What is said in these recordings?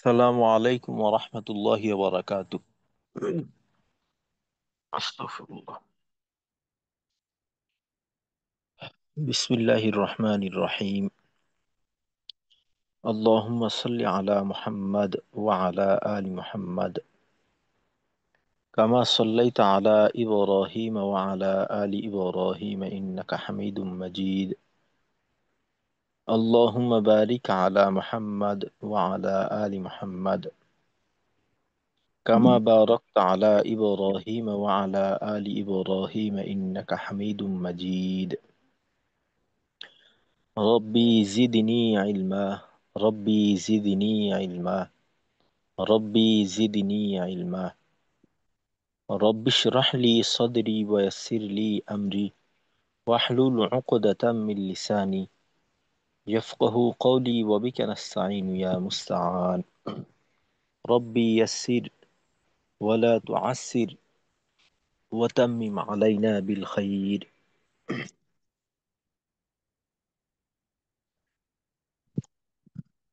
আসসালামু আলাইকুম ওয়া রাহমাতুল্লাহি ওয়া বারাকাতুহু। আস্তাগফিরুল্লাহ। বিসমিল্লাহির রহমানির রহিম। আল্লাহুম্মা সাল্লি আলা মুহাম্মাদ ওয়া আলা আলি মুহাম্মাদ কামা সাল্লাইতা আলা ইব্রাহিম ওয়া আলা আলি ইব্রাহিম ইন্নাকা হামিদুম মাজিদ। আল্লাহুম্মা বারিক আলা মুহাম্মাদ ওয়া আলা আলি মুহাম্মাদ কামা বারাকতা আলা ইব্রাহিম ওয়া আলা আলি ইব্রাহিম ইন্নাকা হামিদুম মাজিদ। ربي زدني علما ربي زدني علما ربي زدني علما رب اشرح لي صدري ويسر لي أمري واحلل عقدة من لساني يفقه قولي وبك نستعين يا مستعان. ربي يسر ولا تعسر وتمم علينا بالخير.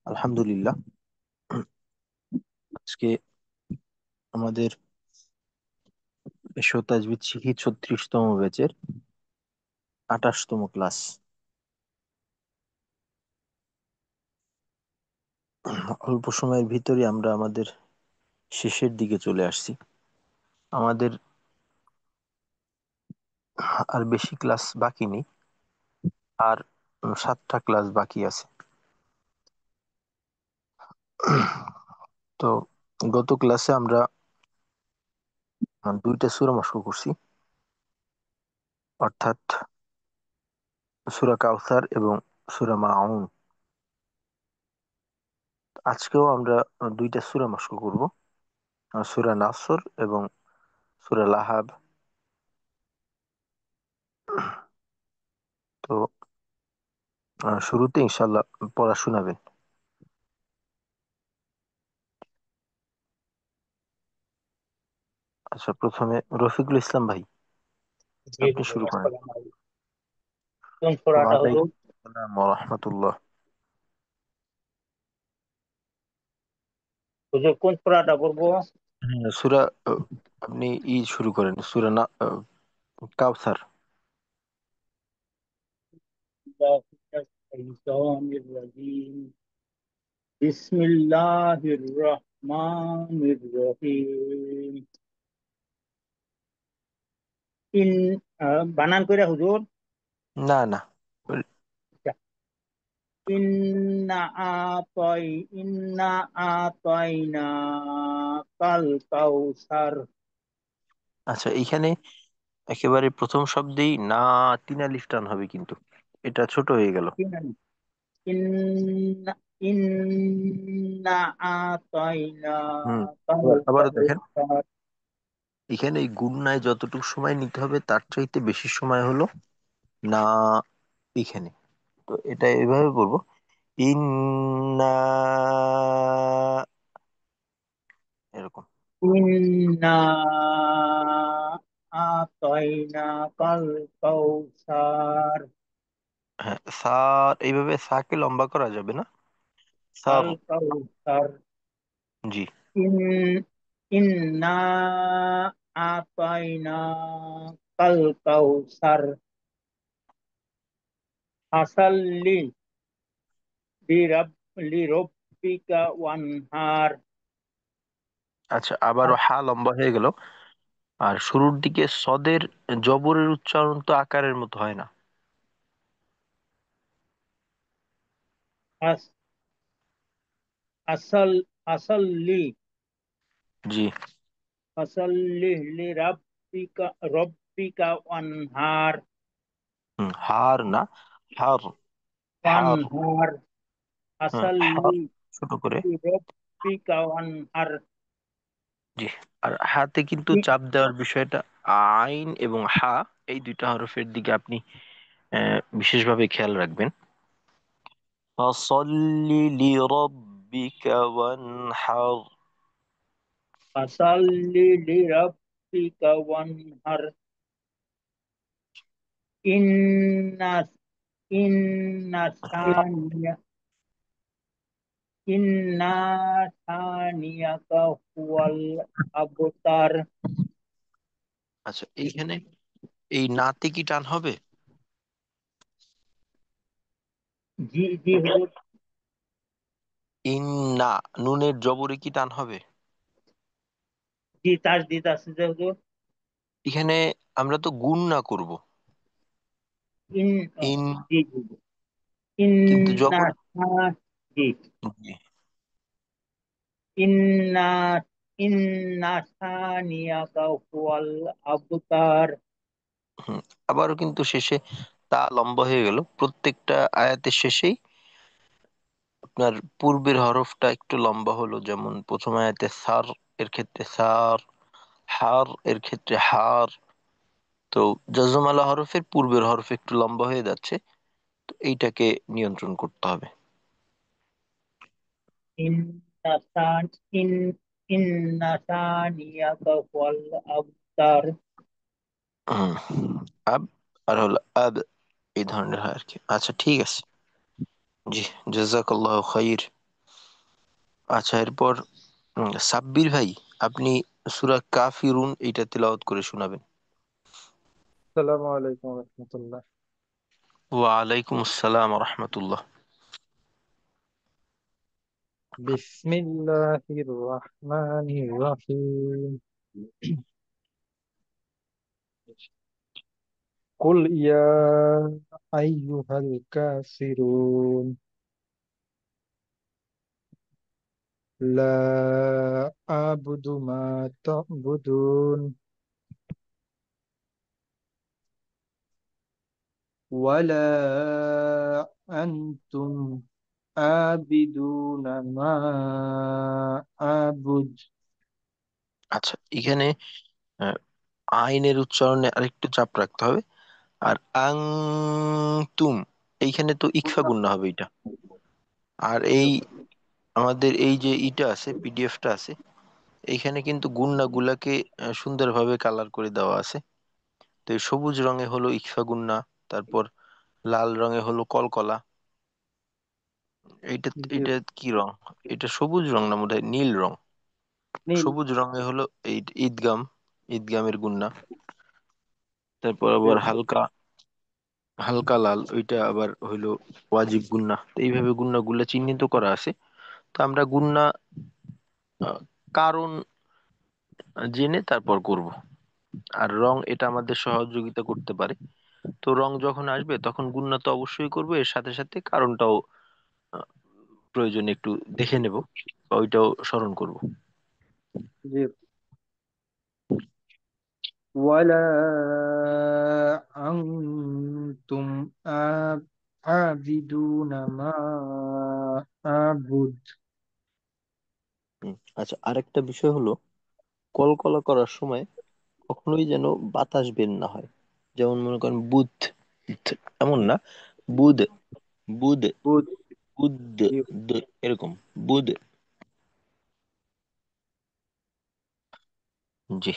আলহামদুলিল্লাহ। আজকে আমাদের এশো তাজবিদ শিখি 36তম ব্যাচের 28তম ক্লাস। অল্প সময়ের ভিতরে আমরা আমাদের শেষের দিকে চলে আসছি। আমাদের আর বেশি ক্লাস বাকি নেই, আর 7টা ক্লাস বাকি আছে। তো গত ক্লাসে আমরা 2টা সূরা মশক করছি, অর্থাৎ সূরা কাউসার এবং সূরা মাউন। আজকেও আমরা 2টা সূরা মশক করব, সূরা নাসর এবং সূরা লাহাব। তো শুরুতে ইনশাল্লাহ পড়া শোনাবেন। আচ্ছা, প্রথমে রফিকুল ইসলাম ভাই, জি আপনি হুজুর, শুরু করেন। আসসালামু আলাইকুম। কোন সূরাটা হুজুর? ওয়ালাইকুম আসসালাম ওয়া রাহমাতুল্লাহ। হুজুর কোন সূরাটা পড়বো? হ্যাঁ, সূরা আপনি শুরু করেন, সূরা না কাউসার। الشيطان الرجيم. بسم الله الرحمن الرحيم. ইন বানান কইরা হুজুর। না না, ইন্না আতাই ইন্না আতাইনা কাল কাউসার। আচ্ছা, এইখানে একেবারে প্রথম শব্দেই না, 3 আলিফ টান হবে, কিন্তু এটা ছোট হয়ে গেল। ইন্না ইন্না আতাইনা হুম, কাল আবারও দেখেন, কাউসার। এখানে এই গুণনায় যতটুকু সময় নিতে হবে তার চাইতে বেশি সময় হলো না এখানে। তো এটা এইভাবে বলবো, ইন্না, এরকম। ইন্না আতাইনা কাল কাউসার। হ্যাঁ, সার এইভাবে সাকে লম্বা করা যাবে না, সার। কাল কাউসার। জি। ইন ইন্না আতাইনা কাল কাউসার। ফাসাল্লি লিরাব লিরব্বিকা ওয়ানহার। আচ্ছা, আবারও হা লম্বা হয়ে গেল। আর শুরুর দিকে সদের জবরের উচ্চারণ তো আকারের মতো হয় না। আস আসল আসল্লি জি। ফাসাল্লি লিরাব্বিকা রব্বিকা ওয়ানহার। হার না, হার। হার। ওয়ানহার। হার আসাল্লি ছোট করে। রব্বিকা ওয়ানহার। জি। আর হাতে কিন্তু চাপ দেওয়ার বিষয়টা, আইন এবং হা, এই 2টা হরফের দিকে আপনি বিশেষভাবে খেয়াল রাখবেন। ফাসাল্লি লিরাব্বিকা ওয়ানহার। ফাসাল্লি লিরাব্বিকা ওয়ানহার। ইন্না ইন্না সানিয়া ইন্না সানিয়াকা হুয়াল আবতার। আচ্ছা, এইখানে এই নাতে কি টান হবে? জি জি হুজুর। ইন্না, নুনের জবরে কি টান হবে? জি তাসদিদ আছে যে হুজুর। এখানে আমরা তো গুণ না করব। ইন ইন, জি জি জি। কিন্তু ইন্না জবর। জি। জি। ইন্না ইন্না সানিয়াকা হুয়াল আবতার। হুম, আবারও কিন্তু শেষে তা লম্বা হয়ে গেল প্রত্যেকটা আয়াতের শেষেই। আপনার পূর্বের হরফটা একটু লম্বা হলো, যেমন প্রথম আয়াতে সার এর ক্ষেত্রে সার, হার এর ক্ষেত্রে হার। তো যজমালা হরফের পূর্বের হরফ একটু লম্বা হয়ে যাচ্ছে, তো এইটাকে নিয়ন্ত্রণ করতে হবে। ইন্না সান ইন ইন্না সানিয়াকা হুয়াল আবতার। হুম, আব আর হলো আব, এই ধরনের হয় আর কি। আচ্ছা ঠিক আছে। জি, জাজাকাল্লাহ খাইর। আচ্ছা, এরপর সাব্বির ভাই, আপনি সূরা কাফিরুন এইটা তেলাওয়াত করে শোনাবেন। আসসালামু আলাইকুম রহমতুল্লাহ। ওয়ালাইকুম আসসালাম রহমতুল্লাহ। বিসমিল্লাহির রহমানির রহিম। কুল ইয়া আইয়ুহাল কাফিরুন লা আবুদু মা তা'বুদুন ওয়ালা আনতুম আবিদুনা মা আবুদ। আচ্ছা, এখানে আহ, আইনের উচ্চারণে আরেকটু চাপ রাখতে হবে। আর আং তুম, এইখানে তো ইকফা গুন্না হবে এটা। আর এই আমাদের এই যে ইটা আছে, পিডিএফটা আছে, এইখানে কিন্তু গুন্না গুলাকে সুন্দরভাবে কালার করে দেওয়া আছে। তো এই সবুজ রঙে হলো ইকফা গুন্না, তারপর লাল রঙে হলো কলকলা। এইটা জি, এটা কি রং? এটা সবুজ রং না, বোধহয় নীল রং। নীল। সবুজ রঙে হলো এই ঈদগাম, ঈদগামের গুন্না। তারপর জি, আবার হালকা হালকা লাল, ওইটা আবার হইলো ওয়াজিব গুন্না। তো এইভাবে গুন্না গুলা চিহ্নিত করা আছে। তো আমরা গুন্না কারণ জেনে তারপর করব। আর রং এটা আমাদের সহযোগিতা করতে পারে। তো রং যখন আসবে তখন গুন্না তো অবশ্যই করবো, এর সাথে সাথে কারণটাও আহ, প্রয়োজনে একটু দেখে নেব, বা ওইটাও স্মরণ করব। জি। ওয়ালা আনতুম আবিদুনা মা আবুদ। আচ্ছা, আরেকটা বিষয় হলো কলকলা করার সময় কখনোই যেন বাতাস বের না হয়। যেমন মনে করেন বুধ, এমন না, বুধ, বুধ, বুদ। বুধ, জি। এরকম বুধ। জি।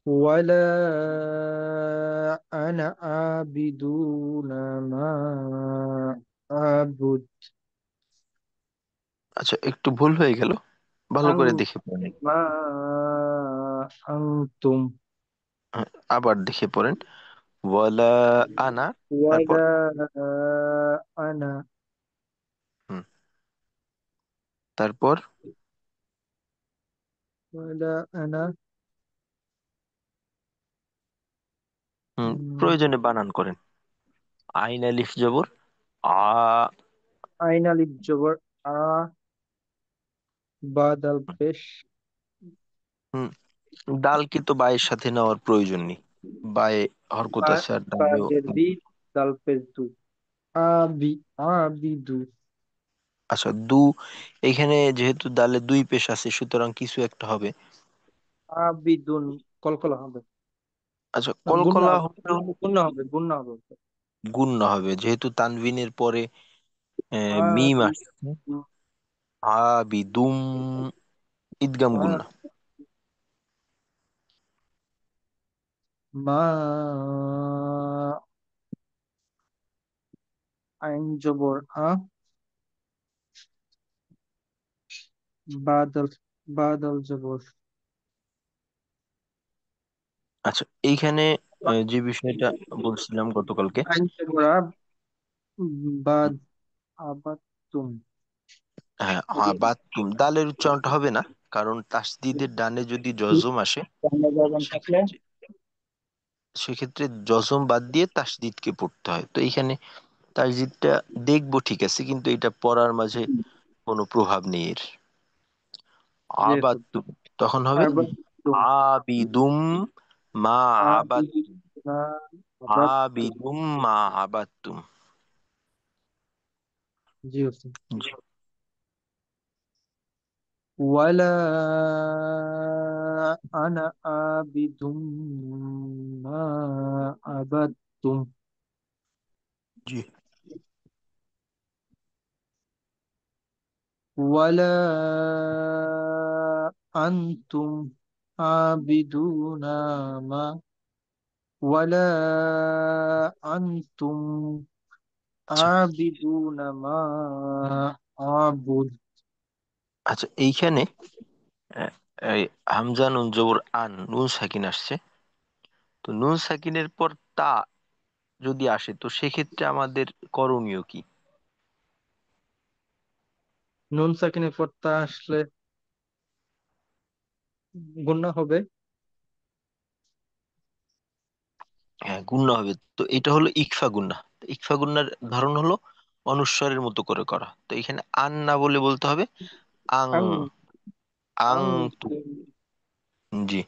ওয়ালা আনা আবিদুনা মা আবুদ। আচ্ছা, একটু ভুল হয়ে গেল, ভালো আং করে দেখে পড়েন। মা আনতুম হ্যাঁ, আবার দেখে পড়েন। ওয়ালা আনা, তারপর ওয়ালা আনা হুম, তারপর ওয়ালা আনা প্রয়োজনে বানান করেন। আইন আলিফ জবর আ। আইন আলিফ জবর আ, বাদাল পেশ, হুম, ডালকে তো বায়ের সাথে নেওয়ার প্রয়োজন নেই, বায়ে হরকত আছে আর ডালেও। বাজের বি, দাল পেশ দু, আবি আবিদু। আচ্ছা, এখানে যেহেতু দালে দুই পেশ আছে, সুতরাং কিছু একটা হবে। আবিদুন কলকলা হবে আচ্ছা, না, গুন্না কলকলা হবে, হতে হলে গুন্না হবে, গুন্না হবে। গুণ হবে, যেহেতু তানভিনের পরে মিম আবি আসছে। আবিদুম, ইদগাম গুন্না। মা আইন জবর আ, বাদল, বাদল জবর আচ্ছা, এইখানে যে বিষয়টা বলছিলাম গতকালকে, আইন জবর আ, বাদ, আবাদ তুম। হ্যাঁ, আবাত্তুম দালের উচ্চারণটা হবে না, কারণ তাসদিদের ডানে যদি জজম আসে থাকলে সেক্ষেত্রে সেক্ষেত্রে জজম বাদ দিয়ে তাসদিদকে পড়তে হয়। তো এইখানে তাসদিদটা দেখবো ঠিক আছে, কিন্তু এটা পড়ার মাঝে কোনো প্রভাব নেই এর। জি স্যার। আবাত্তুম তখন হবে আবাদ তুম, আবিদুম মা আবাদ, আবিদুনা, আবাদ তুম। আবিদুম মা আবাত্তুম। জি স্যার। জি ওয়ালা আনা আবিদুম মা আবাদতুম। জি ওয়ালা আনতুম আবিদুনা মা, ওয়ালা আনতুম আচ্ছা। আবিদুনা মা আবুদ। আচ্ছা, এইখানে আহ, এই হামজা নুন জবর আন, নুন সাকিন আসছে। তো নুন সাকিনের পর তা যদি আসে, তো সেক্ষেত্রে আমাদের করণীয় কি? নুন সাকিনের পর তা আসলে গুণা হবে। হ্যাঁ, গুণা হবে। তো এটা হলো ইকফা গুণা। ইকফা গুণার ধরন হলো অনুস্বরের মতো করে করা। তো এখানে আন না বলে বলতে হবে আং, আং, আং আং তু। জি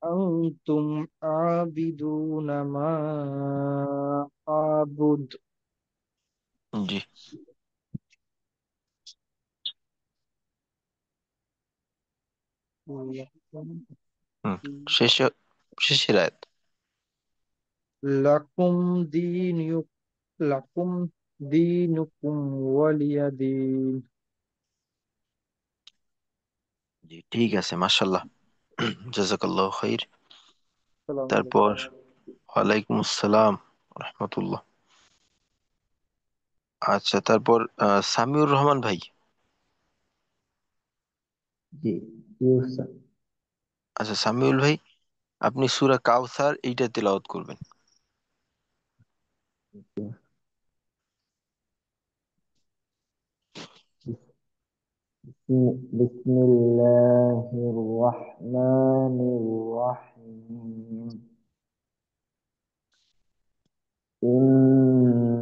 أنتم عابدون ما أعبد. জি। হুম, শেষে শেষের আয়াত। لكم دين لكم دينكم ولي دين. জি ঠিক আছে, মাশাল্লাহ। জাজাকাল্লাহ খাইর। السلام عليكم. তারপর ওয়ালাইকুম আসসালাম রহমতুল্লাহ। আচ্ছা, তারপর সামিউর রহমান ভাই। জি জি স্যার। আচ্ছা সামিউল ভাই, আপনি সূরা কাউসার এইটা তেলাওয়াত করবেন। بسم الله الرحمن الرحيم. إنا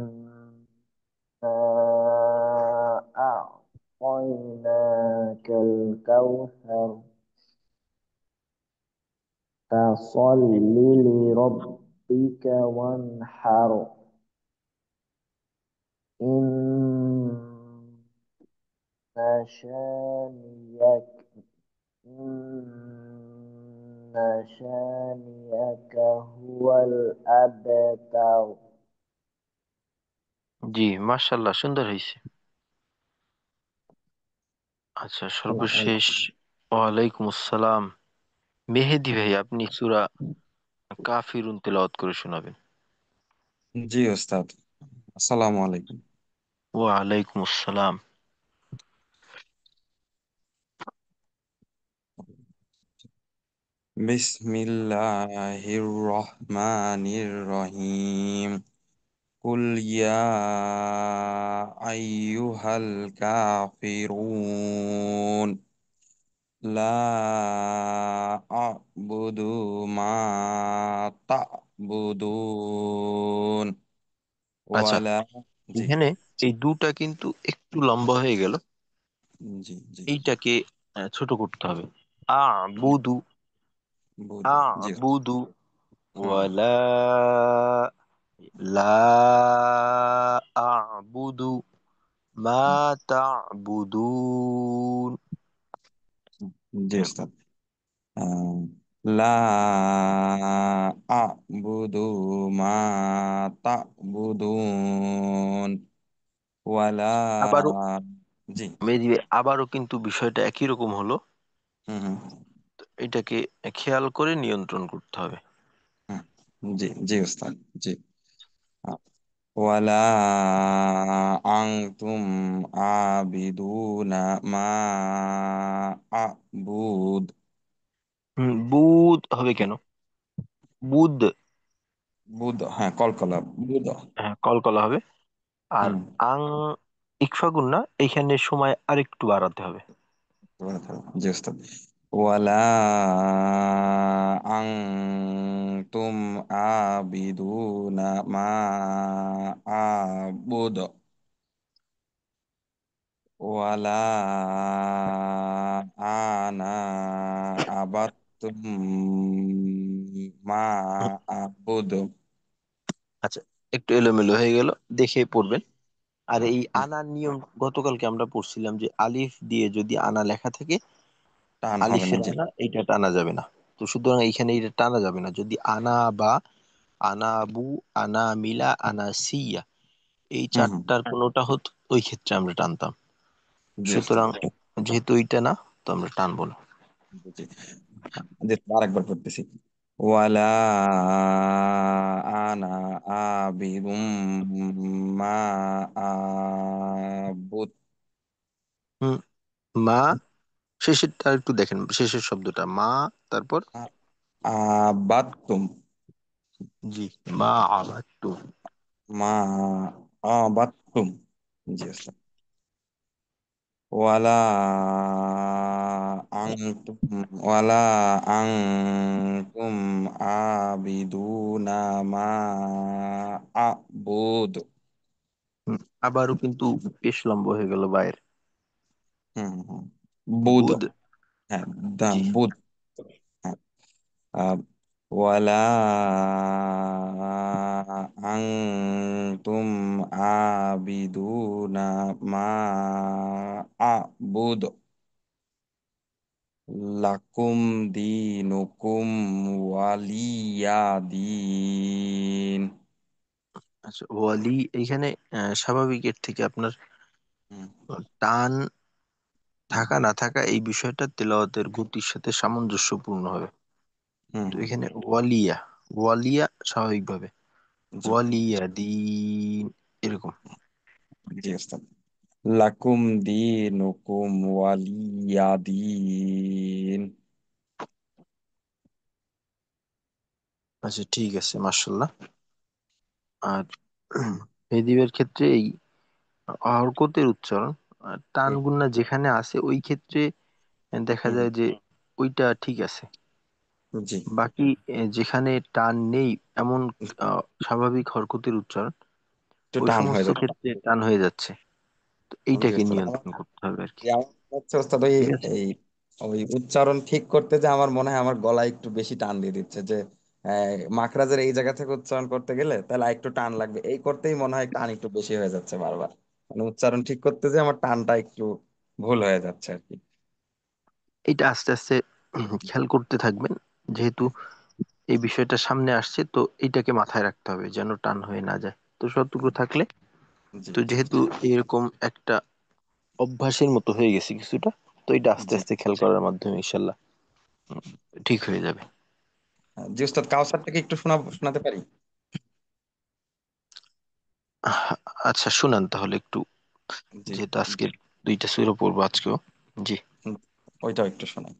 أعطيناك الكوثر فصل لربك وانحر إن شانيك إن شانئك هو الأبتر. জি মাশাল্লাহ, সুন্দর হয়েছে। আচ্ছা, সর্বশেষ ওয়ালাইকুম আসসালাম মেহেদি ভাই, আপনি সূরা কাফিরুন তেলাওয়াত করে শোনাবেন। জি ওস্তাদ, আসসালামু আলাইকুম। ওয়ালাইকুম আসসালাম। বিসমিল্লাহির রহমানির রহিম। কুল ইয়া আইয়ুহাল কাফিরুন লা আ'বুদু মা তা'বুদুন আচ্ছা, ওয়ালা। জি এখানে এই দুটা কিন্তু একটু লম্বা হয়ে গেল। জি জি। এইটাকে ছোট করতে হবে। আবুদু, বুদু। জি। আবুদু হুম ওয়ালা, লা আবুদু মা তা'বুদুন। হুম। জি ওস্তাদ। আহ, লা আ'বুদু মা তা'বুদুন ওয়ালা। আবারও জি। মেহেদী ভাই, আবারও কিন্তু বিষয়টা একই রকম হলো। হুম হুম এটাকে খেয়াল করে নিয়ন্ত্রণ করতে হবে। হুম। জি জি ওস্তাদ। জি। ওয়ালা আনতুম আবিদুনা মা আবুদ। বুধ হবে কেন? বুধ। বুধ, হ্যাঁ, কলকলা বুধ। হ্যাঁ, কলকলা হবে। আর হুম। আং ইকফা গুন্না, এইখানে সময় আরেকটু বাড়াতে হবে। জি ওস্তাদ। ওয়ালা আনতুম আবিদুনা মা আবুদ। ওয়ালা আনা আবাদতুম মা হুম, আবুদ। আচ্ছা, একটু এলোমেলো হয়ে গেল, দেখে পড়বেন। আর এই হুম, আনার নিয়ম গতকালকে আমরা পড়ছিলাম যে আলিফ দিয়ে যদি আনা লেখা থাকে, টান হবে না, আলিফের জি। আনা এটা টানা যাবে না। তো সুতরাং এইখানে এটা টানা যাবে না। যদি আনা বা আনা বু, আনা মিলা, আনা সিয়া, এই হুম, হুম, চারটার কোনোটা হতো, ওই ক্ষেত্রে আমরা টানতাম। জি ওস্তাদ। সুতরাং যেহেতু এইটা না, তো আমরা টানবো না। জি, জি, আরেকবার পড়তেছি। ওয়ালা আনা আবিদুম মা আবুদ। হুম, মা, শেষেরটা একটু দেখেন, শেষের শব্দটা মা, তারপর আবাদতুম জি, মা আবাদতু। মা আবাদতুম। জি ওস্তাদ। ওয়ালা আনতুম ওয়ালা আনতুম আবিদুনা মা আবুদ। আবারও কিন্তু বেশ লম্বা হয়ে গেল বায়ের। হুম, হুম, বুধ, বুধ। হ্যাঁ, জি। বুধ, হ্যাঁ। আহ, ওয়ালা আনতুম আবিদুনা মা আবুদ। লাকুম দিনুকুম ওয়ালিয়া দিন। আচ্ছা, ওয়ালি এইখানে স্বাভাবিকের থেকে আপনার হুম, টান হুম, থাকা না থাকা এই বিষয়টা তেলাওয়াতের গতির সাথে সামঞ্জস্যপূর্ণ হবে। হুম, তো হুম, এখানে ওয়ালিয়া, ওয়ালিয়া স্বাভাবিকভাবে জি, ওয়ালিয়া দিন, এরকম। জি ওস্তাদ। লাকুম দিনুকুম ওয়ালিয়া দিন। আচ্ছা, ঠিক আছে, মাশাল্লাহ। আর হেদিবের ক্ষেত্রে এই হরকতের উচ্চারণ টান হুম, গুন্না যেখানে আছে ওই ক্ষেত্রে দেখা হুম, যায় যে ওইটা ঠিক আছে। জি, বাকি যেখানে টান নেই এমন স্বাভাবিক হরকতের উচ্চারণ, একটু ওই টান হয়ে সমস্ত যাচ্ছে। ক্ষেত্রে টান হয়ে যাচ্ছে। তো জি এইটাকে ওস্তাদ, নিয়ন্ত্রণ করতে হবে আর কি। আমার মনে হচ্ছে ওস্তাদ ওই ঠিক আছে। এই ওই উচ্চারণ ঠিক করতে যে আমার মনে হয় আমার গলায় একটু বেশি টান দিয়ে দিচ্ছে যে মাখরাজের এই জায়গা থেকে উচ্চারণ করতে গেলে তাহলে একটু টান লাগবে, এই করতেই মনে হয় টান একটু বেশি হয়ে যাচ্ছে বারবার। মানে উচ্চারণ ঠিক করতে যে আমার টানটা একটু ভুল হয়ে যাচ্ছে আর কি। এইটা আস্তে আস্তে খেয়াল করতে থাকবেন, যেহেতু এই বিষয়টা সামনে আসছে, তো এইটাকে মাথায় রাখতে হবে যেন টান হয়ে না যায়। তো সতর্ক থাকলে, জি, তো যেহেতু এরকম একটা অভ্যাসের মতো হয়ে গেছে কিছুটা, তো এটা আস্তে জি, আস্তে খেয়াল করার মাধ্যমে ইনশাল্লাহ ঠিক হয়ে যাবে। জি ওস্তাদ, কাউসারটাকে একটু শোনাতে পারি? আহ, আচ্ছা, শুনান তাহলে একটু, জি, যেহেতু আজকে দুইটা সূরা পড়বো আজকেও। জি। হুম, ওইটাও একটু শোনাই।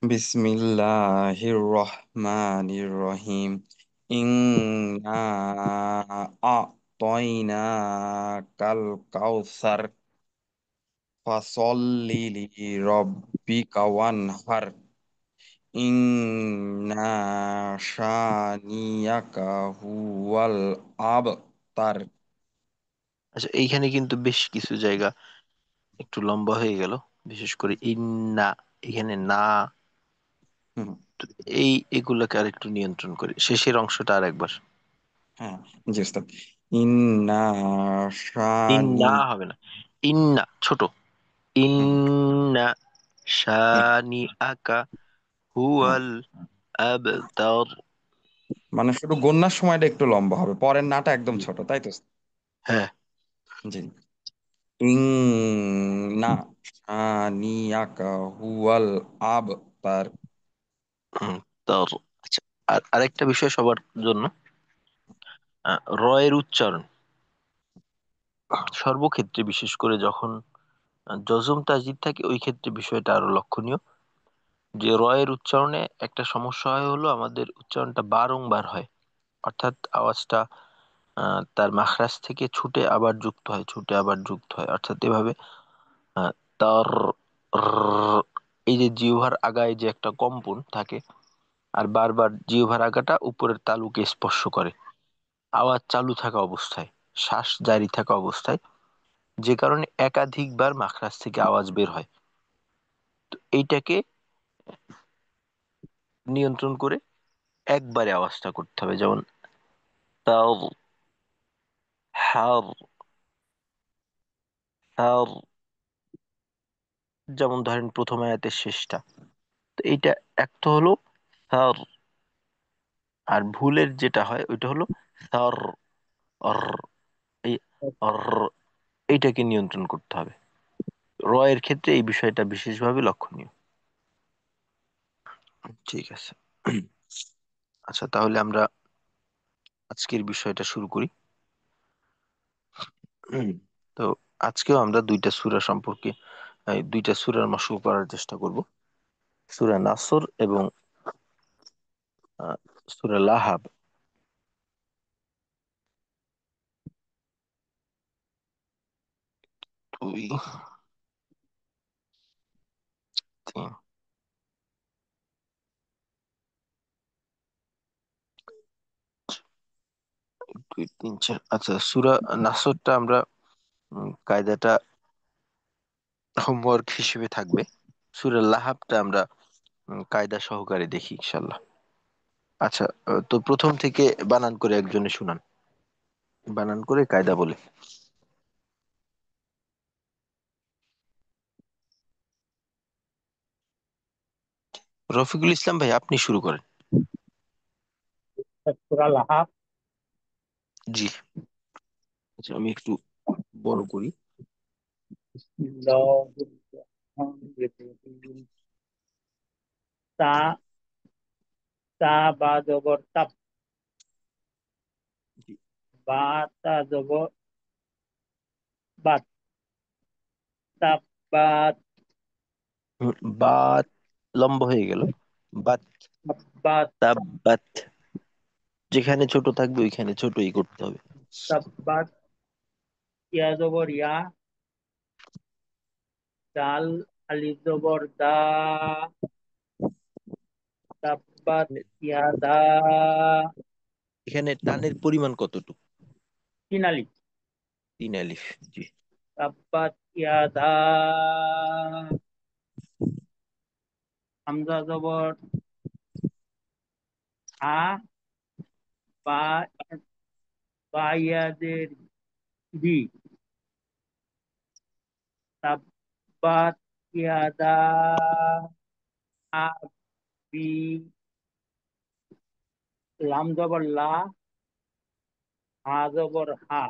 বিসমিল্লাহির রহমানির রহিম। ইন্না আ'তাইনাকাল কাউসার ফাসল্লি লিরাব্বিকা ওয়ানহার। ইন্না শানিয়াকা হুয়াল আবতার। আচ্ছা, এইখানে কিন্তু বেশ কিছু জায়গা একটু লম্বা হয়ে গেল, বিশেষ করে ইন্না, এখানে না। হুম, তো এই এগুলোকে আর একটু নিয়ন্ত্রণ করি, শেষের অংশটা আর একবার। হ্যাঁ, জি ওস্তাদ। ইন্না শানি ইন্না হবে না, ইন্না ছোট, হুম, ইন্না শানি আকা হ্যাঁ, হুয়াল আবতার। মানে শুধু গন্যার সময়টা একটু লম্বা হবে, পরের নাটা একদম ছোট, তাই তো? হ্যাঁ। জি। ইন্না শানিয়াকা হুয়াল আবতার। তার। আচ্ছা, আর আরেকটা বিষয় সবার জন্য, র এর উচ্চারণ সর্বক্ষেত্রে, বিশেষ করে যখন জজম তাজদিদ থাকে, ওই ক্ষেত্রে বিষয়টা আরো লক্ষণীয়। যে র এর উচ্চারণে একটা সমস্যা হয় হলো আমাদের উচ্চারণটা বারংবার হয়, অর্থাৎ আওয়াজটা তার মাখরাজ থেকে ছুটে আবার যুক্ত হয়, ছুটে আবার যুক্ত হয়, অর্থাৎ এভাবে আহ, তার র, এই যে জিহ্বার আগায় যে একটা কম্পন থাকে, আর বারবার জিহ্বার আগাটা উপরের তালুকে স্পর্শ করে আওয়াজ চালু থাকা অবস্থায়, শ্বাস জারি থাকা অবস্থায়, যে কারণে একাধিকবার মাখরাজ থেকে আওয়াজ বের হয়। তো এইটাকে নিয়ন্ত্রণ করে একবারে আওয়াজটা করতে হবে, যেমন তাও, হার, হার, যেমন ধরেন প্রথম আয়াতের শেষটা। তো এইটা এক তো হলো সার, আর ভুলের যেটা হয় ওইটা হলো সার, অর, এই অর, এইটাকে নিয়ন্ত্রণ করতে হবে। র এর ক্ষেত্রে এই বিষয়টা বিশেষভাবে লক্ষণীয়। ঠিক আছে। আচ্ছা, তাহলে আমরা আজকের বিষয়টা শুরু করি। তো আজকেও আমরা দুইটা সূরা সম্পর্কে, দুইটা সূরার মশক করার চেষ্টা করব, সূরা নাসর এবং সূরা লাহাব। দুই, তিন, দুই, তিন, চার। আচ্ছা, সূরা নাসরটা আমরা কায়দাটা হোমওয়ার্ক হিসেবে থাকবে। সূরা লাহাবটা আমরা কায়দা সহকারে দেখি ইনশাল্লাহ। আচ্ছা, তো প্রথম থেকে বানান করে একজনে শুনান, বানান করে কায়দা বলে। রফিকুল ইসলাম ভাই, আপনি শুরু করেন। সূরা লাহাব। জি। আচ্ছা, আমি একটু বড় করি। বিসমিল্লাহির রহমানির রহিম। তা, তা বা জবর তাপ, জি। বা তা জবর বাত, তাপ বাত, বাত লম্বা হয়ে গেল, বাত, বাত, তাব্বাত, যেখানে ছোট থাকবে ওইখানে ছোটই করতে হবে। তাপ বাত। ইয়া জবর ইয়া, দাল, আলিফ জবর দা, তাপ বাত ইয়া দা, এখানে টানের পরিমাণ কতটুকু? তিন আলিফ। 3 আলিফ। জি। তাপ বাত ইয়া দা, হামজা জবর আ, বা, বা ইয়াদের বি, তাব্বাত ইয়াদা আবি, লাম জবর লা, হা জবর হা,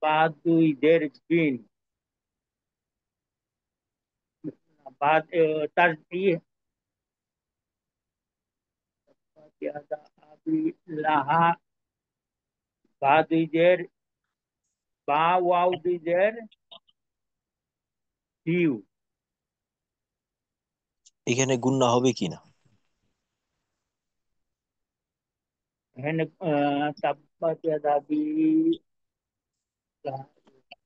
বা দুই দের বিন, বা তার ইয়ে, ইয়াদা আবি লাহা, বা দুই দের, বা ওয়াও দুই দের হিউ। এখানে গুণনা হবে কিনা? এখানে তাব্বাত ইয়াদা আবি লাহাব,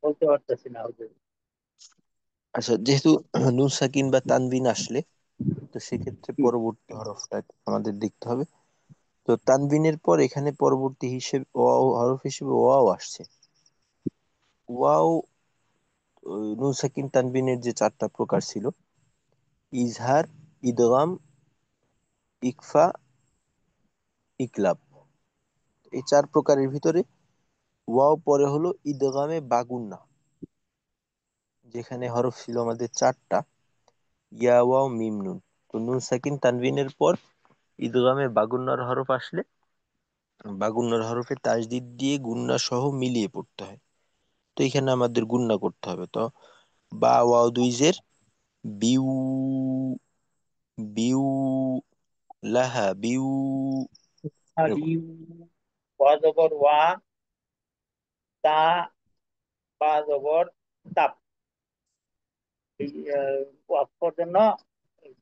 বলতে পারতেছি না হুজুর। আচ্ছা, যেহেতু নুন সাকিন বা তানবিন আসলে, তো সেক্ষেত্রে জি, পরবর্তী হরফটা আমাদের দেখতে হবে। তো তানবিনের পর এখানে পরবর্তী হিসেবে ওয়াও হরফ হিসেবে ওয়াও আসছে। ওয়াও, নুন সাকিন তানবিনের যে 4টা প্রকার ছিল, ইজহার, ইদগাম, ইকফা, ইকলাব, এই 4 প্রকারের ভিতরে ওয়াও পরে হলো ইদগামে বাগুন্না, যেখানে হরফ ছিল আমাদের 4টা, ইয়া, ওয়াও, মিম, নুন। তো নুন সাকিন তানবিনের পর ইদগামে বাগুন্নার হরফ আসলে বাগুন্নার হরফে তাজদিদ দিয়ে গুন্না সহ মিলিয়ে পড়তে হয়। তো এখানে আমাদের গুন্না করতে হবে। তো বা ওয়াও দুই জের, বিউ, বিউ, লাহা বিউ, এরকম। আবিউ, ওয়া জবর ওয়া, তা, বা জবর তাপ। এই ওয়াক্ফর জন্য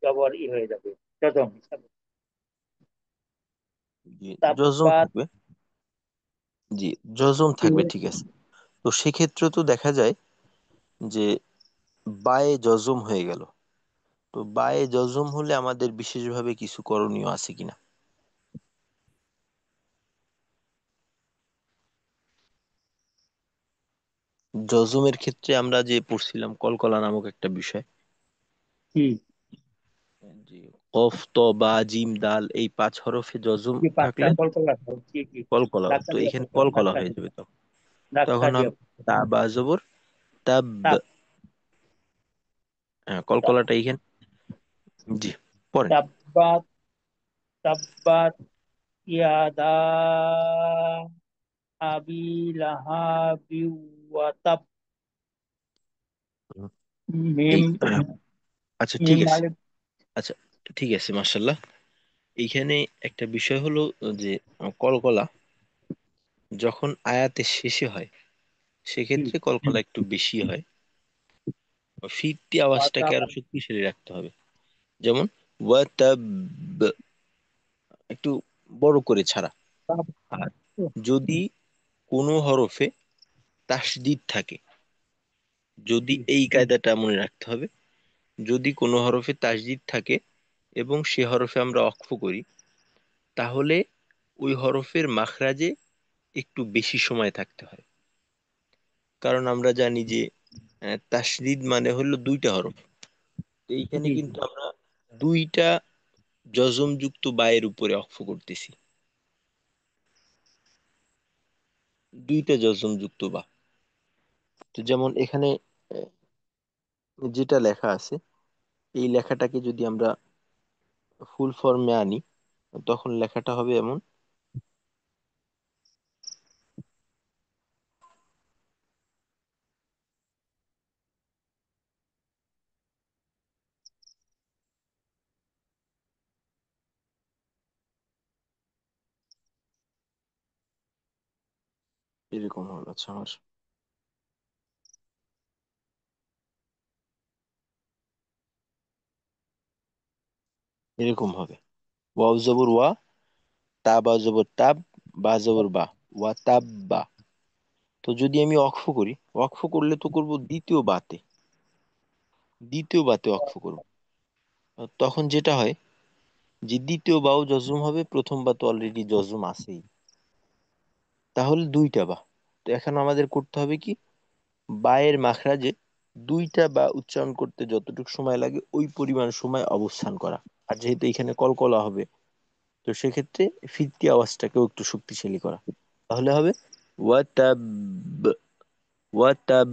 জবর হয়ে যাবে, জজম হিসাবে। জি, জজম তাব্বাত, থাকবে। জি, জজম থাকবে, ঠিক আছে। তো সেক্ষেত্রে তো দেখা যায় যে বায়ে জজম হয়ে গেল। তো বায়ে জজম হলে আমাদের বিশেষভাবে কিছু করণীয় আছে কিনা? জজমের ক্ষেত্রে আমরা যে পড়ছিলাম কলকলা নামক একটা বিষয়, কি যে কফ ত বা জিম দাল এই 5 হরফে জজম কি পাঁচটা থাকলে কলকলা কি কি কলকলা, ধাক্কা তো দিয়ে এখানে পড়তে হবে, কলকলা ধাক্কা হয়ে দিয়ে, যাবে তখন। ধাক্কা তখন দিয়ে হবে পড়তে তা হবে। বা জবর তাব। হ্যাঁ, কলকলাটা এইখানে। জি, পড়েন। তাব্বাত, তাব্বাত ইয়াদা আবি লাহাবি ওয়া তাব। হুম, এই মিম, আচ্ছা ঠিক মিম আছে। আলিফ। আচ্ছা ঠিক আছে, মাশাল্লাহ। এইখানে একটা বিষয় হলো যে কলকলা যখন আয়াতের শেষে হয় কি সেক্ষেত্রে কলকলা একটু বেশি হয়। ফিরতি ওয়া আওয়াজটাকে তাব, আরো শক্তিশালী রাখতে হবে। যেমন ওয়াতাব, একটু বড় করে ছাড়া। তাব। আর যদি কোনো হরফে তাসদিদ থাকে, যদি এই কায়দাটা মনে রাখতে হবে, যদি কোনো হরফে তাসদিদ থাকে এবং সে হরফে আমরা ওয়াকফ করি, তাহলে ওই হরফের মাখরাজে একটু বেশি সময় থাকতে হয়। কারণ আমরা জানি যে তাসদিদ মানে হলো 2টা হরফ। তো এইখানে জি জি। কিন্তু আমরা 2টা যজমযুক্ত বায়ের উপরে ওয়াকফ করতেছি, 2টা যজমযুক্ত বা। তো যেমন এখানে আহ, যেটা লেখা আছে, এই লেখাটাকে যদি আমরা ফুল ফর্মে আনি, তখন লেখাটা হবে এমন। এরকম হলো, আচ্ছা আমার এরকম হবে। ওয়াও জবর ওয়া, তা বা জবর তাব, বা জবর বা, ওয়া তাব বা। তো যদি আমি অক্ফ করি, অক্ফ করলে তো করব দ্বিতীয় বাতে অক্ফ করব। তখন যেটা হয় যে দ্বিতীয় বাও জজম হবে, প্রথম বা তো অলরেডি জজম আছেই, তাহলে 2টা বা। তো এখন আমাদের করতে হবে কি, বায়ের মাখরাজে 2টা বা উচ্চারণ করতে যতটুকু সময় লাগে ওই পরিমাণ সময় অবস্থান করা। আর যেহেতু এখানে কলকলা হবে, তো সেক্ষেত্রে ফিরতি আওয়াজটাকেও একটু শক্তিশালী করা। তাহলে হবে ওয়াতাব, ওয়াতাব।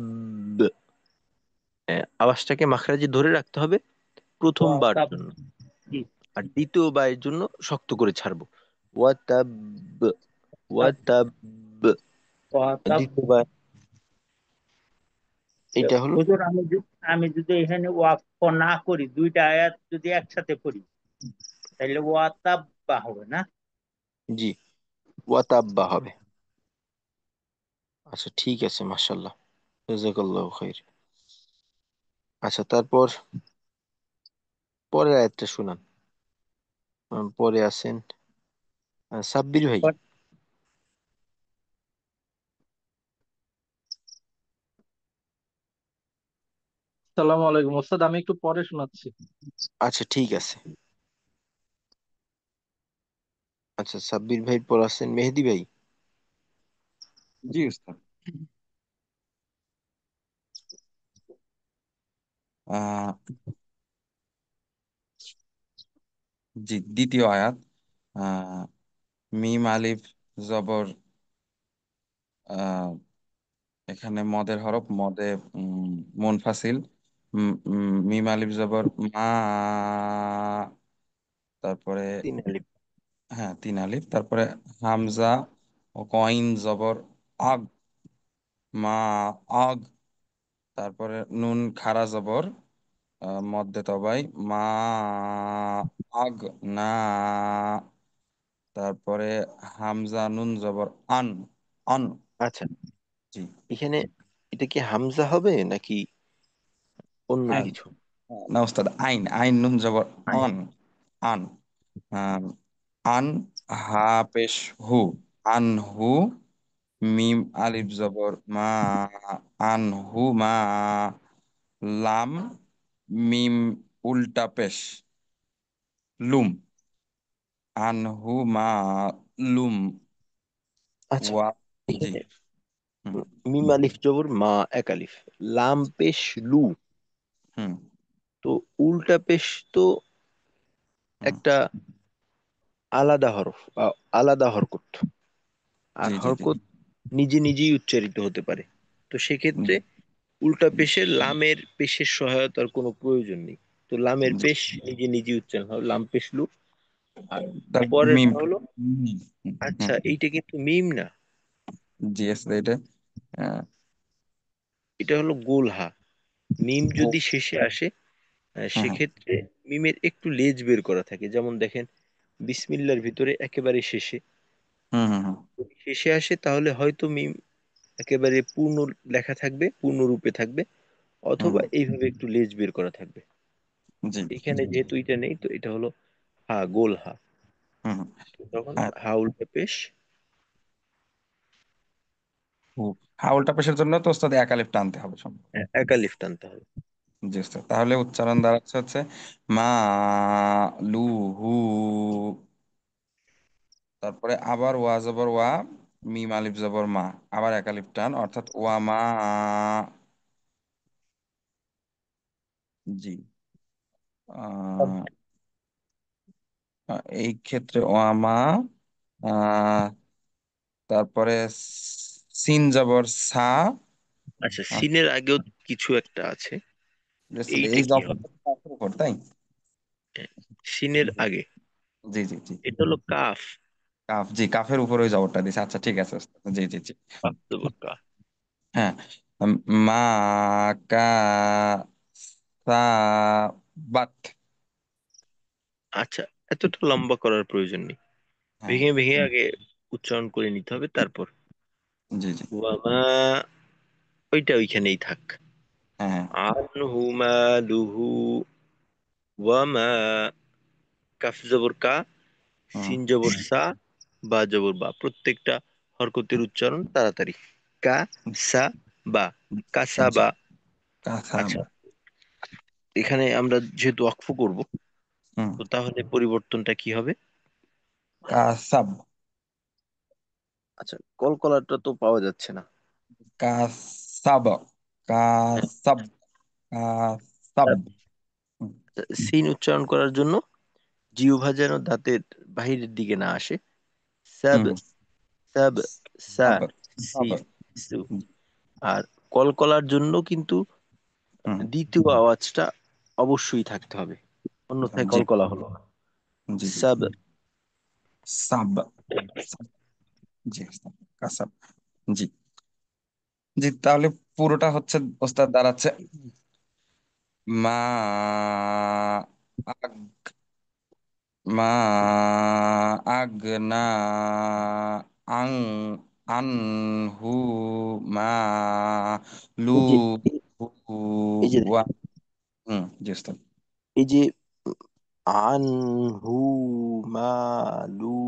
আওয়াজটাকে মাখরাজে ধরে রাখতে হবে ওয়া প্রথমবার তাব। জন্য, জি। আর দ্বিতীয় বারের জন্য শক্ত করে ছাড়বো। ওয়াতাব, তাব, ওয়াতাব। ওয়া তাব। দ্বিতীয়বার এইটা হলো। হুজুর, আমি যদি এখানে ওয়াকফ না করি, দুইটা আয়াত যদি একসাথে পড়ি, তাহলে ওয়া তাব বা হবে না? জি, ওয়াতাব্বা হবে। আচ্ছা ঠিক আছে, মাশাল্লাহ, জাযাকাল্লাহু খাইর। আচ্ছা, তারপর পরের আয়াতটা শুনান। পরে আছেন সাব্বির ভাই। সালাম আলাইকুম ওস্তাদ, আমি একটু পরে শোনাচ্ছি। আচ্ছা ঠিক আছে। আচ্ছা, সাব্বির ভাই পর আছেন মেহেদি ভাই। জি উস্তাদ। আহ জি, দ্বিতীয় আয়াত। আহ মিম আলিফ জবর, আহ এখানে মদের হরফ, মদে মুনফাসিল। মিম আলিফ জবর মা, তারপরে 3 আলিফ। হ্যাঁ 3 আলিফ, তারপরে হামজা ও কইন জবর আগ, মা আগ, তারপরে নুন খারা জবর মধ্যে তবাই মা আগ না, তারপরে হামজা নুন জবর আন, অন। আচ্ছা, জি। এখানে এটা কি হামজা হবে নাকি অন্য আইন, কিছু? না ওস্তাদ, আইন, আইন নুন জবর আইন। অন, আন। আম, আন, হা পেশ হু, আন হু, মিম আলিফ জবর মা, আন হু মা, লাম মিম উল্টা পেশ লুম, আন হু মা লুম, আচ্ছা, ওয়া। জি। এখানে হুম। মিম আলিফ জবর মা, এক আলিফ, লাম পেশ লু। হুম। তো উল্টা পেশ তো হুম। একটা আলাদা হরফ বা আলাদা হরকত, আর জি জি জি। হরকত নিজে নিজেই উচ্চারিত হতে পারে। তো সেক্ষেত্রে জি উল্টা পেশে লামের পেশের সহায়তার কোনো প্রয়োজন নেই। তো লামের জি। পেশ নিজে নিজে উচ্চারণ হবে, লাম পেশ লু। আর তার মিম। পরেরটা হলো, হুম। আচ্ছা হুম। এইটা কিন্তু মিম না, জি আছে এটা। আহ, এটা হলো গোল হা। মিম গো। যদি শেষে আসে, হ্যাঁ হ্যাঁ। সেক্ষেত্রে মিমের একটু লেজ বের করা থাকে। যেমন দেখেন, বিসমিল্লার ভিতরে একেবারে শেষে হুম হুম হুম। যদি শেষে আসে তাহলে হয়তো মিম একেবারে পূর্ণ লেখা থাকবে, পূর্ণ রূপে থাকবে, হুম অথবা হুম। এইভাবে একটু লেজ বের করা থাকবে। জি। এখানে যেহেতু এটা নেই, তো এটা হলো হা, গোল হা। হুম হুম। তো তখন আর হা উল্টে পেশ। হু, হাউলটা পেশের জন্য তো ওস্তাদ এক আলিফ টানতে হবে সম্ভব। একা লিফট টানতে হবে। জি ওস্তাদ, তাহলে উচ্চারণ দাঁড়াচ্ছে হচ্ছে মা লু হু, তারপরে আবার ওয়া জবর ওয়া, মিম আলিফ জবর মা, আবার এক আলিফ টান, অর্থাৎ ওয়া মা। জি। আহ, এই ক্ষেত্রে ওয়া মা। আহ, তারপরে সিন জবর সা। আচ্ছা, আহ, সিনের আগেও কিছু একটা আছে, এইটা এই কি হবে? জবরটা কাফের উপর, তাই? সিনের আগে জি জি জি। এটা হলো কাফ। কাফ, জি, কাফের উপর ওই জবরটা দিছে, আচ্ছা ঠিক আছে ওস্তাদ। জি জি জি। কাফ জবর কা। হ্যাঁ। মা কা সা বাত। আচ্ছা, এতটা লম্বা করার প্রয়োজন নেই, হ্যাঁ। ভেঙে ভেঙে আগে উচ্চারণ করে নিতে হবে, তারপর জি জি। ওয়ামা, ওইটা ওইখানেই থাক। হ্যাঁ হ্যাঁ। আনহু মালুহু ওয়ামা, কাফ জবর কা, হুম। সিন জবর সা, বা জবর বা। প্রত্যেকটা হরকতের উচ্চারণ তাড়াতাড়ি। কা, সা, বা, কাসা জি। বা। কাঁথা আচ্ছা, বা। এখানে আমরা যেহেতু ওয়াকফ করব, হুম। তো তাহলে পরিবর্তনটা কি হবে? কাসাব। আচ্ছা, কলকলাটা তো পাওয়া যাচ্ছে না। কাসাব। হ্যাঁ, কাসাব। কাসাব। হুম। সিন উচ্চারণ করার জন্য জিহ্বা যেন দাঁতের বাহিরের দিকে না আসে। সাব, হুম। সাব, সা, সাব। সাব। সিন, সু। আর কলকলার জন্য কিন্তু হুম। দ্বিতীয় আওয়াজটা অবশ্যই থাকতে হবে, অন্যথায় জি কলকলা হলো না। জি জি। সাব। সাব। সাব। জি ওস্তাদ, কাসাব। জি। জি, তাহলে পুরোটা হচ্ছে ওস্তাদ দাঁড়াচ্ছে মা আগ, মা আগনা আং, আনহু মা লু এই যে হু এই যে ওয়া। হুম। জি ওস্তাদ। এই যে আনহু মালু,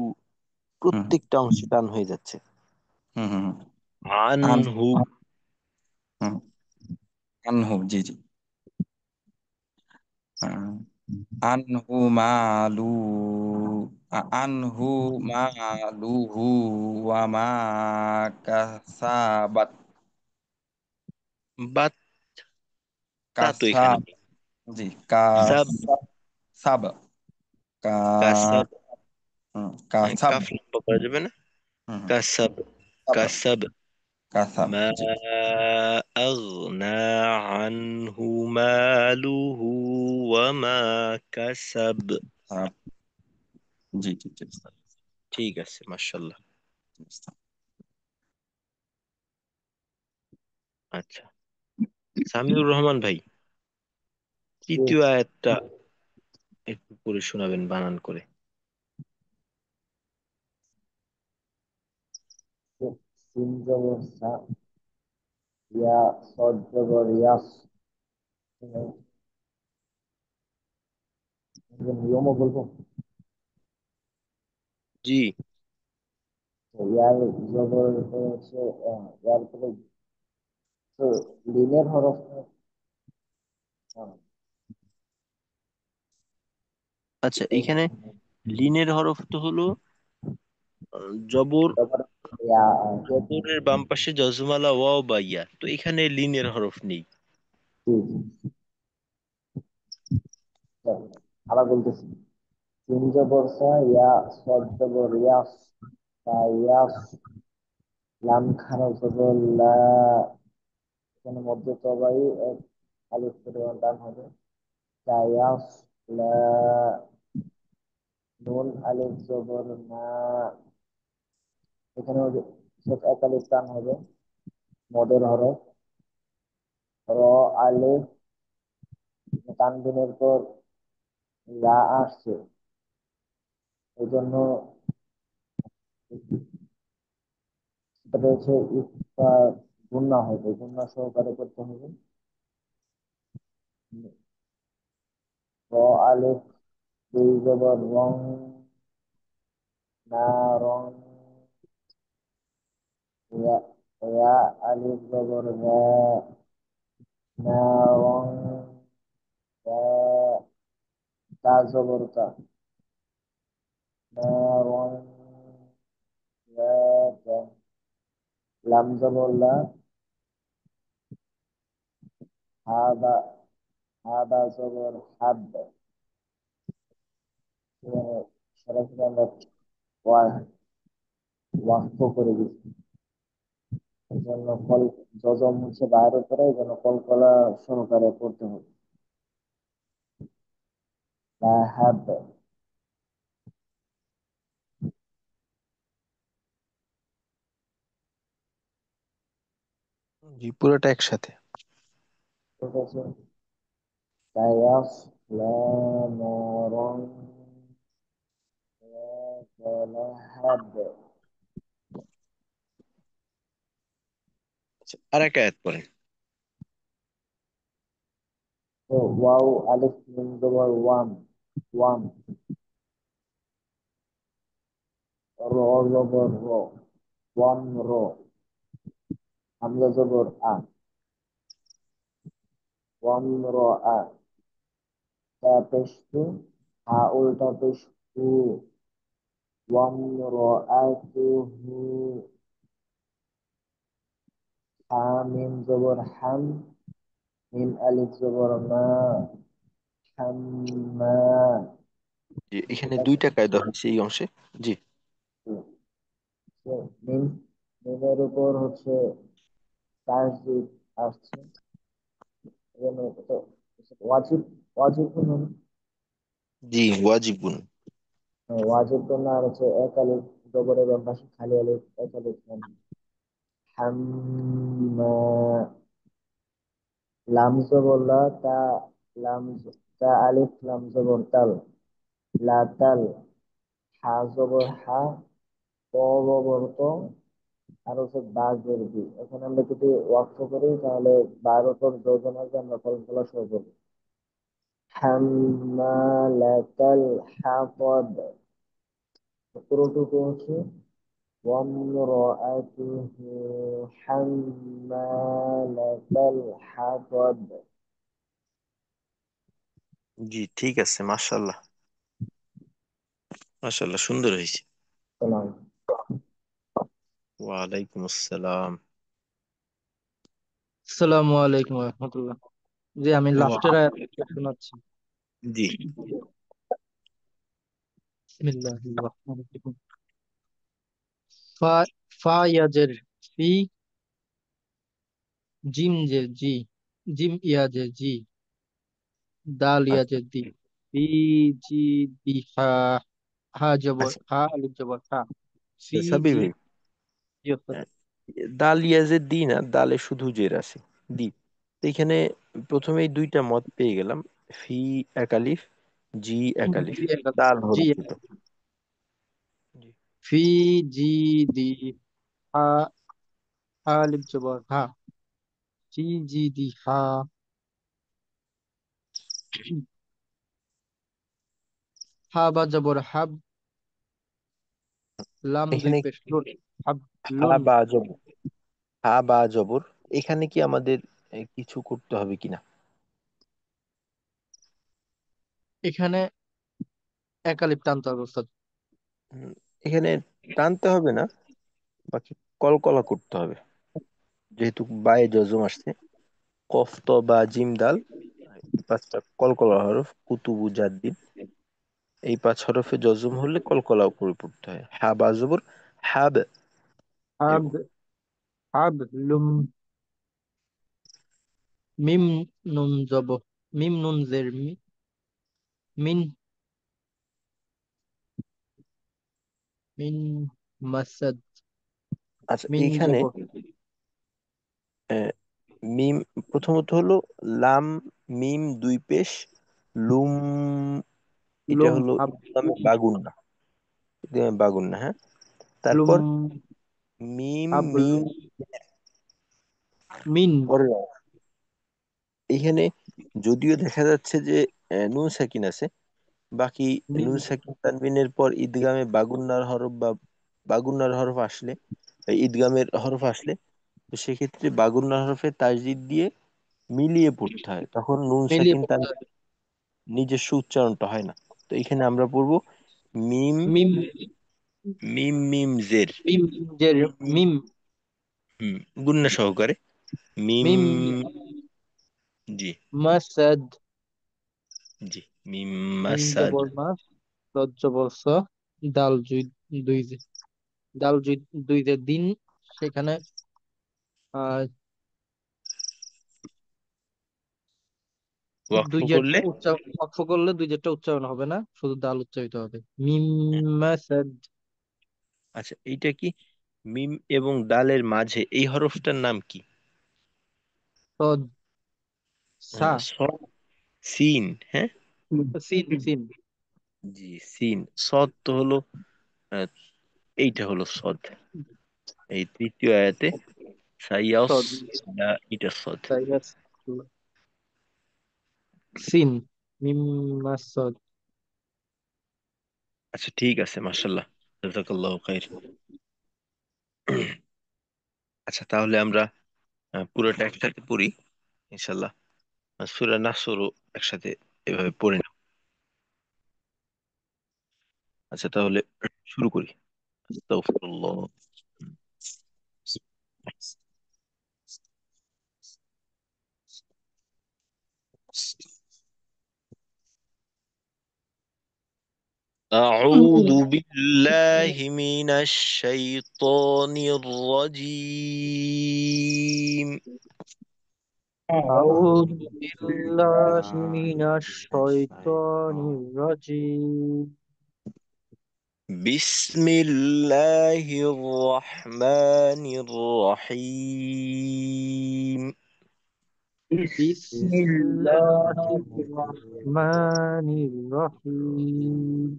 হুম প্রত্যেকটা অংশে টান হয়ে যাচ্ছে। হুম হুম হুম। আন, আনহু, হুম, আনহু, জি জি। আনহু মালু, আনহু মালুহু ওয়া মা কাসাবাত। বাত, তা তো এখানে কাসাব। নেই। জি। সাব, কাসাব। সাব। কা, কাসাব, কাসাব। কাফ লম্বা করা যাবে না। হুম হুম। কাসাব, সাব। কাসাব। কাসাব। মা জি। আগনা আনহু মালুহু ওয়া মা কাসাব। সাব। জি জি জি। ঠিক আছে, মাশাআল্লাহ। আচ্ছা, সামিউর রহমান ভাই, তৃতীয় আয়াতটা একটু পড়ে শোনাবেন বানান করে। সিন জবর সা, ইয়া সদ জবর ইয়াস। নিয়মও বলবো। জি। ইয়ার জবর হচ্ছে ইয়ার পরে তো লিনের হরফ। আচ্ছা, এখানে লিনের হরফ তো হলো জবর। জবর ইয়া। জবরের বাম পাশে জজমালা ওয়াও বা ইয়া, তো এখানে লিনের হরফ নেই। জি, জি। আবার বলতেছি, সিন জবর সা, ইয়া সদ জবর ইয়াস, তা ইয়াস। লাম খারা জবর লা, এখানে মধ্য তবাই এক আলিফ পরিমাণ টান হবে। তা ইয়াস লা। নুন আলিফ জবর না, এখানে এক আলিফ টান হবে, মদের হরফ। র আলিফ, তানবিনের পর লা আসছে, এই জন্য এটা রয়েছে ইফা, গুন্না হবে, গুন্না সহকারে করতে হবে। র আলিফ, দুই জবর রং, না রং। ইয়া, ইয়া আলিফ জবর রা, না রং। রা, তা জবর তা, না রং। রা, তা। লাম জবর লা, হাদা, হাদা জবর হাদ। সরাসরি আমরা ওয়াক্ফ করে দিচ্ছি, এই জন্য কল, যজম হচ্ছে বাইরের উপরে, এই জন্য কলকলা সহকারে পড়তে হবে। লাহাব। জি, পুরোটা একসাথে। ঠিক আছে। তায়াস নারং লাহাব। আচ্ছা, আর এক আয়াত পড়েন। তো ওয়াও আলিফ মিম জবর ওয়ান, ওয়ান। র জবর র, ওয়ান র। হামজা জবর আ, ওয়ান র আ। তা পেশ টু, হা উল্টা পেশ টু, ওয়ান র আ টু হু। হা মিম জবর হাম, মিম আলিফ জবর মা, হাম্মা। জি, ঠিক এখানে আছে। দুইটা কায়দা হচ্ছে এই অংশে। জি। তো মিম, মিমের উপর হচ্ছে তাসদিদ আসছে, এজন্য এটা ওয়াজিব, ওয়াজিব গুণ। জি, ওয়াজিবুন। ওয়াজিব গুণ আর হচ্ছে এক আলিফ জবরের বাম পাশে খালি আলিফ, এক আলিফ হাম। হাম্মা। লাম জবর লা, তা লাম, তা আলিফ লাম জবর তাল, লা তাল। হা জবর হা, ত জবর ত, আর হচ্ছে বা জবর। এখানে আমরা যদি ওয়াক্ফ করি তাহলে বার উপর যোজন আসবে, আমরা ফলাফল সহ করবো। হাম্মালাতাল হাতাব। পুরোটুকু হচ্ছে ওয়ামরাআতুহু হাম্মালাতাল হাতাব। জি, ঠিক আছে, মাশাল্লাহ। মাশাল্লাহ, সুন্দর হয়েছে। সালাম। ওয়ালাইকুম আসসালাম। আসসালামু আলাইকুম রহমতুল্লাহ। জি, আমি লাস্টের আয়াত শোনাচ্ছি। জি। বিসমিল্লাহির রহমানির রহিম। ফা, ফা ইয়াজের ফি, জিম জের জি, জিম ইয়াজের জি, দাল আচ্ছা। ইয়াজের দি, ফি জি দি হা, হা জবর আচ্ছা, হা আলিফ জবর হা, ফি সাবির জি। ভাই, জি ওস্তাদ। দাল ইয়াজের দি না, দালে শুধু জের আছে, দি। তো এখানে প্রথমেই দুইটা মত পেয়ে গেলাম। ফি একালিফ, জি একালিফ, জি দাল জি, হলো ছোট। জি। ফি জি দি হা, আলিফ জবর হা, জি জি দি হা, হা বা জবর হাব, লাম দুই এখানে পেশ লুন, হাব হা লুন। বা জবর, হা বা জবর, এখানে কি আমাদের কিছু করতে হবে কিনা? এখানে এক আলিফ টানতে হবে ওস্তাদ। উম, এখানে টানতে হবে না, বাকি কলকলা করতে হবে। যেহেতু বায়ে জজম আসছে, কফ ত বা জিম দাল, এই পাঁচটা কলকলা হরফ, কুতুবু জাদ্দিন, এই পাঁচ হরফে জজম হলে কলকলা করে পড়তে হয়। হা বা জবর হাব, হাব, এরকম। হাব লুম, মিম নুন জবর, মিম নুন জের মিন, মিন মাসাদ, আচ্ছা, মিন এইখানে জবর আহ, মিম প্রথমত হলো লাম মিম দুই পেশ লুম, এটা লুম, হলো হাব ইদগামে বাগুন না, ইদগামে বাগুন না, হ্যাঁ। লুম, তারপর মিম হাব মিম মিন, পরের অংশ। এখানে যদিও দেখা যাচ্ছে যে নুন সাকিন আছে, বাকি মিন, নুন সাকিন তানবিনের পর ঈদগামে বাগুন্নার হরফ বা বাগুন্নার হরফ আসলে, ঈদগামের হরফ আসলে, তো সেক্ষেত্রে বাগুন্নার হরফে তাসদিদ দিয়ে মিলিয়ে পড়তে হয়, তখন নুন মিলিয়ে সাকিন তার পড়তে হবে। নিজস্ব উচ্চারণটা হয় না। তো এখানে আমরা পড়বো মিম মিম, মিম মিম জের, মিম জের মিম, মিম, হুম, গুন্না সহকারে মিম, মিম জি মাসাদ, জি, মিম মিম মাসাদ। জবর মা, সদ জবর স, দাল জুই, দুই জে, দাল জুই দুই জে দিন, সেখানে আহ ওয়াকফ দুই জেড করলে, উচ্চারণ অক্ষ করলে দুই জেডটা উচ্চারণ হবে না, শুধু দাল উচ্চারিত হবে। মিম মাসাদ, আচ্ছা এইটা কি মিম এবং দালের মাঝে এই হরফটার নাম কি? সদ, সা, সিন, হ্যাঁ, সিন সিন, জি সিন। সদ তো হলো আহ, এইটা হলো সদ, এই তৃতীয় আয়াতে সাইয়াস, সদ, এটা সদ। তাইগাস, সিন, মিম মাসাদ। আচ্ছা ঠিক আছে, মাশাল্লাহ, জাযাকাল্লাহু খাইর। আচ্ছা তাহলে আমরা পুরোটা একসাথে পড়ি ইনশাল্লাহ। সূরা নাসরও একসাথে এভাবে পড়ে নেব। আচ্ছা তাহলে শুরু করি। আস্তাগফিরুল্লাহ। أعوذ بالله من الشيطان الرجيم. أعوذ أعوذ بالله بالله من من الشيطان الشيطان الرجيم. بسم الله الرحمن الرحيم. بسم بسم الله الله الرحمن الرحيم.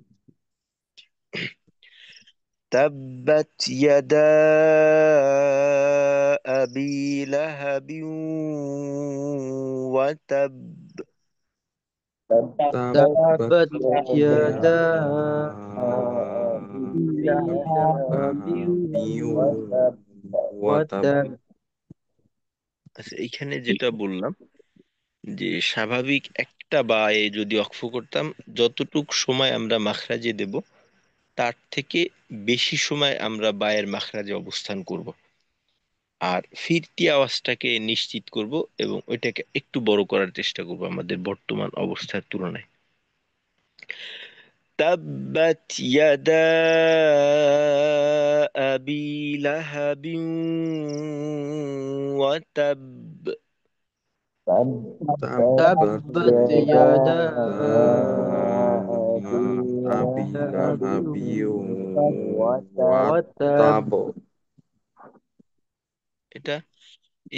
تبت يدا أبي لهب وتب. تبت تبت يدا يدا أبي أبي لهب لهب وتب وتب. আচ্ছা এইখানে যেটা বললাম যে স্বাভাবিক একটা বায়ে যদি অক্ফ করতাম, যতটুক সময় আমরা মাখরাজে দেব তার থেকে বেশি সময় আমরা বায়ের মাখরাজে অবস্থান করব, আর ফিরতি আওয়াজটাকে নিশ্চিত করব এবং ওইটাকে একটু বড় করার চেষ্টা করব আমাদের বর্তমান অবস্থার তুলনায়। تبت يدا أبي لهب وتب. تبت تبت يدا يدا أبي لهب لهب وتب وتب. এটা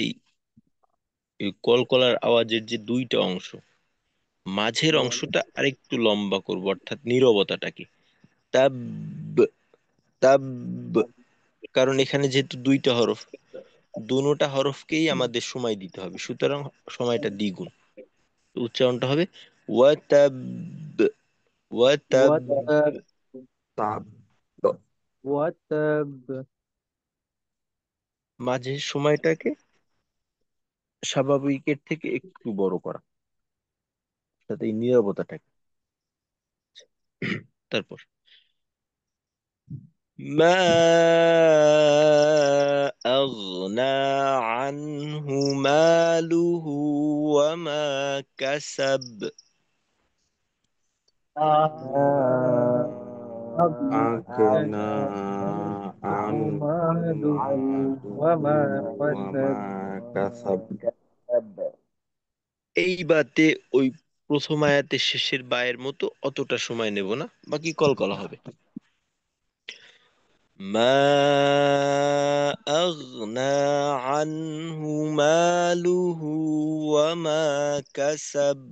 এই এই কলকলার আওয়াজের যে দুইটা অংশ, মাঝের অংশটা আরেকটু লম্বা করব, অর্থাৎ নীরবতাটাকে। তাব, তাব, কারণ এখানে যেহেতু দুইটা হরফ, দুটোটা হরফকেই আমাদের সময় দিতে হবে, সুতরাং সময়টা দ্বিগুণ। তো উচ্চারণটা হবে ওয়াতাব, ওয়াতাব। ওয়াতাব তাব ওয়াতাব মাঝের সময়টাকে স্বাভাবিকের থেকে একটু বড় করা, সাথে এই নীরবতাটাকে। তারপর মা আগনা আনহু মালুহু ওয়া মা কাসাব। ما আগনা আনহু মালুহু মালুহু ওয়ামা ওয়া মা কাসাব। কাসাব। كسب এই বাতে ওই প্রথম আয়াতের শেষের বায়ের মতো অতটা সময় নেব না, বাকি কলকলা হবে। মা আগনা আনহু মালুহু ওয়া মা কাসাব।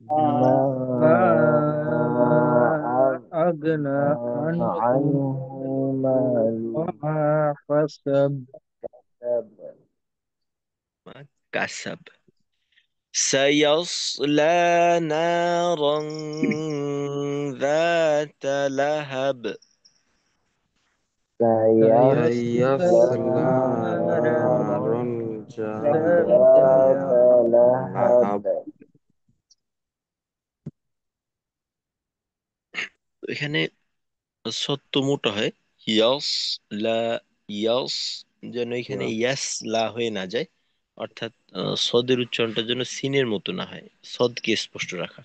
ما মা আগনা أغنى আনহু عنه ماله ওয়ামা কাসাব। كسب মা কাসাব। سيصلى نارا ذات لهب. سيصلى سيصلى سيصلى نارا نارا نارا ذات ذات لهب. لهب। لهب এখানে সত্য মোটা হয় ইয়াস লা, ইয়াস যেন এখানে ইয়াস লা হয়ে না যায়, অর্থাৎ সদের উচ্চারণটা যেন সিনের মতো না হয়, সদকে স্পষ্ট রাখা।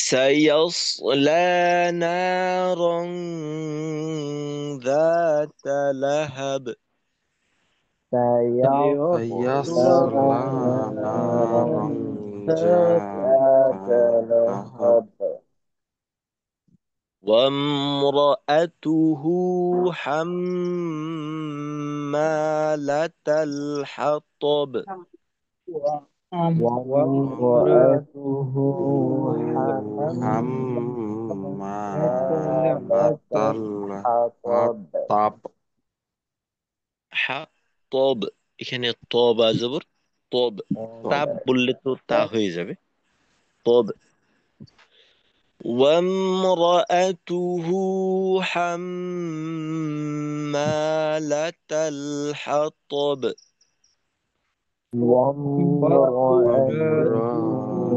سيصلى نارا ذات لهب. سيصلى سيصلى سيصلى نارا نارا ذات ذات ذات لهب. لهب وامرأته حمالة الحطب. وامرأته وامرأته حمالة حمالة الحطب الحطب. حطب এখানে ত বা জবর তব, তাব বললে তো তা হয়ে যাবে। তব। وامرأته حمالة الحطب. وامرأته وامرأته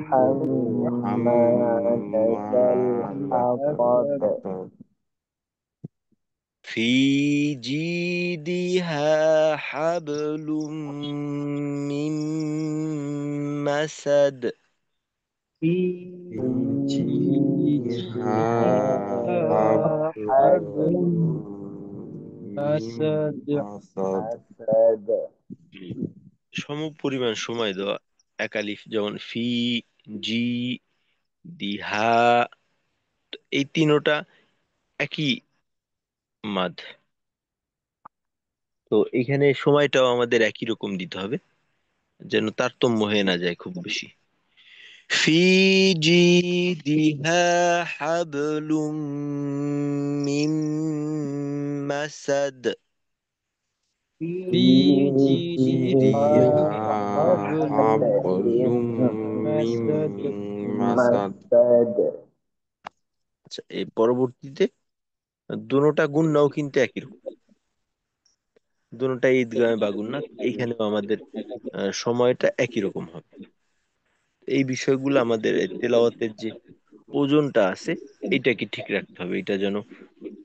حمالة حمالة الحطب الحطب. في جيدها حبل من مسد. في في جيدها جيدها حبل حبل من أسد. مسد. أسد সম পরিমাণ সময় দেওয়া একালিফ, যেমন ফি, জি, দিহা, এই তিনোটা একই মাদ। তো এখানে সময়টাও আমাদের একই রকম দিতে হবে, যেন তারতম্য হয়ে না যায় খুব বেশি। في جيدها حبل من مسد. في في جيدها جيدها جيدها حبل حبل حبل من من مسد. مسد. مسد আচ্ছা, এই পরবর্তীতে দুটোটা গুণনাও কিন্তু একই রকম, দুটোটা ঈদগামে বা গুণনা, এইখানেও আমাদের সময়টা একই রকম হবে। এই বিষয়গুলো আমাদের এই তেলাওয়াতের যে ওজনটা আছে এটাকে ঠিক রাখতে হবে, এটা যেন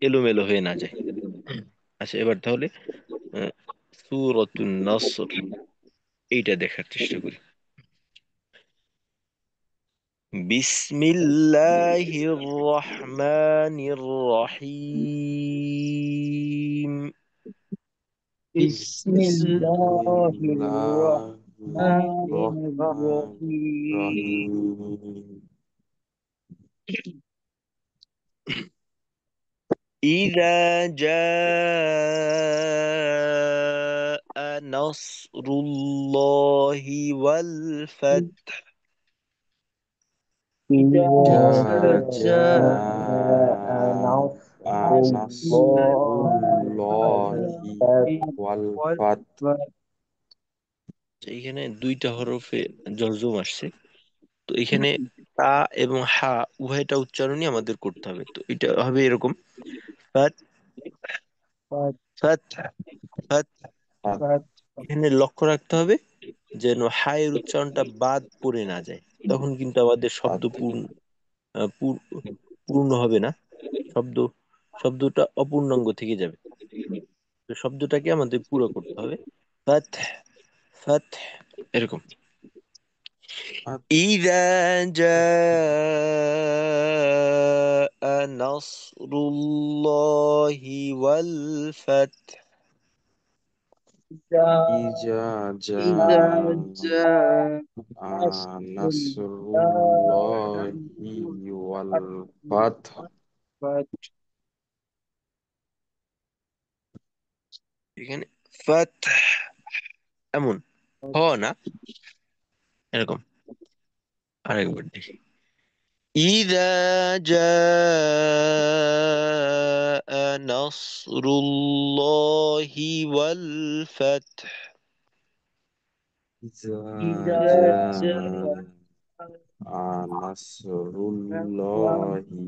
এলোমেলো হয়ে না যায়। আচ্ছা, এবার তাহলে সূরাতুন নাসর এইটা দেখার চেষ্টা করি। বিসমিল্লাহির রহমানির রহিম। بسم بسم الله الله الرحمن الرحمن الرحيم. الرحيم. إذا جاء نصر الله والفتح. إذا إذا إذا جاء جاء جاء نصر نصر الله الله ওয়াল ওয়াল ফাত। ফাত। এখানে দুইটা হরফে জজম আসছে, তো এখানে তা এবং হা উভয়টা উচ্চারণই আমাদের করতে হবে। তো এটা হবে এরকম: ফাত, ফাত ফাত, ফাত। ফাত। ফাত। এখানে লক্ষ্য রাখতে হবে যেন হায়ের উচ্চারণটা বাদ পড়ে না যায়, তখন কিন্তু আমাদের শব্দ ফাত। পূর্ণ হবে না। শব্দ শব্দটা অপূর্ণাঙ্গ থেকে যাবে। তো শব্দটাকে আমাদের পুরো করতে হবে। ফাত, ফাত, এরকম। ফাত। إذا جاء نصر الله والفتح ইজা জা ইজা জা নাসরুল্লাহি ওয়াল ফাত। ফাত। এখানে ফাত এমন হ না, এরকম। আরেকবার দেখি: إذا جاء نصر الله والفتح ইজা ইজা জা জা নাসরুল্লাহি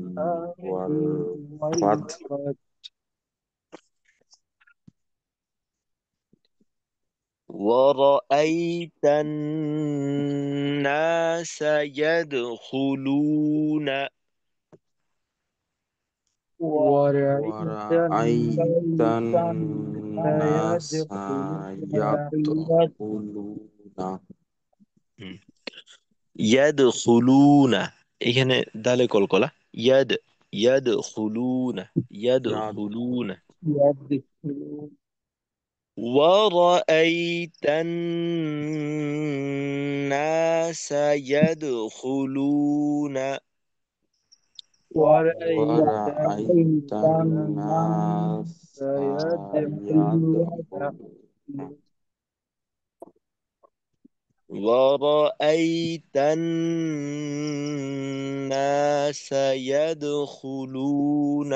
ওয়াল ওয়াল ফাত। ফাত। ورأيت الناس يدخلون ورأيت ورأيتن الناس الناس يدخلون يدخلون এখানে দালে কলকলা ইয়াদ يدخلون يدخلون يدخلون. ورأيت الناس يدخلون ورأيت ورأيت الناس الناس يدخلون يدخلون ورأيت الناس يدخلون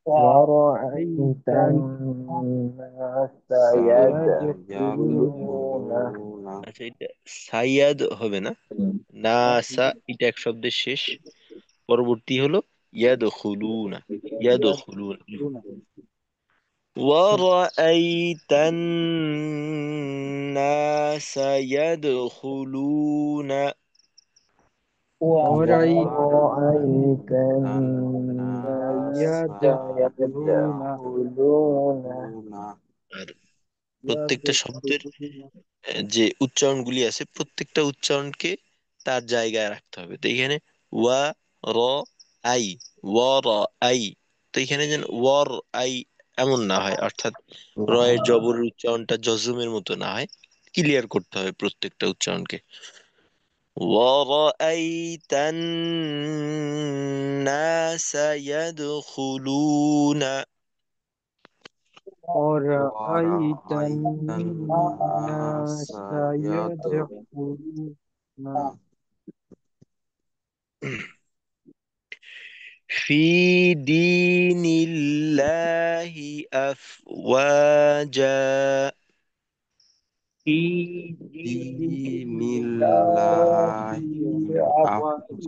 ورأيت الناس الناس يدخلون يدخلون আচ্ছা, এটা সাইয়াদ হবে না, নাসা এটা এক শব্দের শেষ, পরবর্তী হলো ইয়াদখুলুনা, ইয়াদখুলুনা। ورأيت الناس يدخلون ورأيت ورأيت الناس الناس يدخلون يدخلون আর প্রত্যেকটা শব্দের যে উচ্চারণগুলি আছে প্রত্যেকটা উচ্চারণকে তার জায়গায় রাখতে হবে। তো এখানে ওয়া র আই, ওয়া র আই, তো এখানে যেন ওয়ার আই এমন না হয়, অর্থাৎ র এর জবরের উচ্চারণটা জজমের মতো না হয়, ক্লিয়ার করতে হবে প্রত্যেকটা উচ্চারণকে। ورأيت الناس يدخلون ورأيت ورأيت الناس الناس يدخلون يدخلون في دين الله أفواجا في في دين دين الله الله الله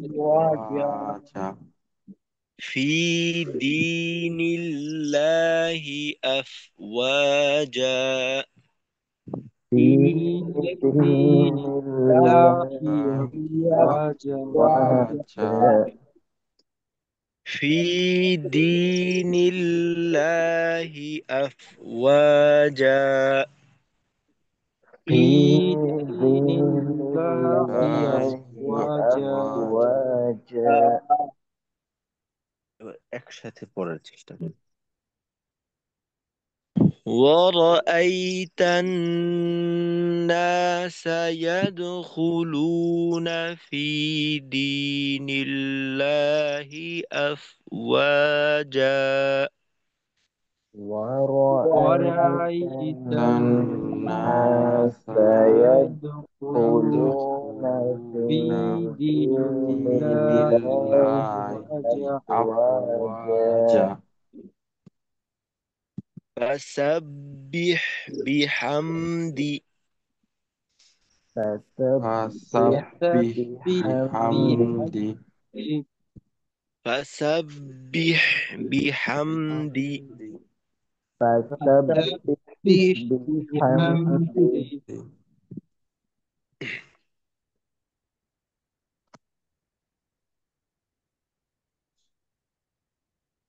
أفواجا أفواجا في دين الله أفواجا في في دين دين الله الله أفواجا أفواجا في دين الله أفواجا في في دين دين الله الله أفواجا أفواجا এবার একসাথে পড়ার চেষ্টা করি। ورأيت الناس يدخلون في دين الله أفواجا ورأيت ورأيت الناس الناس الناس يدخلون يدخلون في في يدخلون دين دين دين الله الله الله أفواجا أفواجا أفواجا فسبح بحمد فسبح فسبح بحمد بحمد فسبح بحمد فسبح بحمد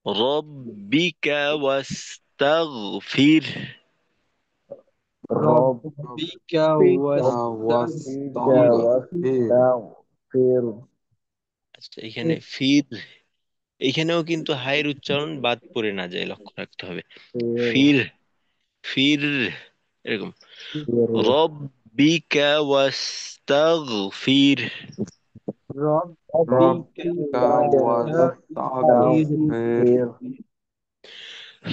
ربك واستغفر ربك ربك واستغفر واستغفر আচ্ছা, এখানে ফির, এখানেও কিন্তু হায়ের উচ্চারণ বাদ পড়ে না যায়, লক্ষ্য রাখতে হবে। ফির, ফির, এরকম। রব্বিকা ওয়াস্তাগফির। ربك ربك واستغفر واستغفر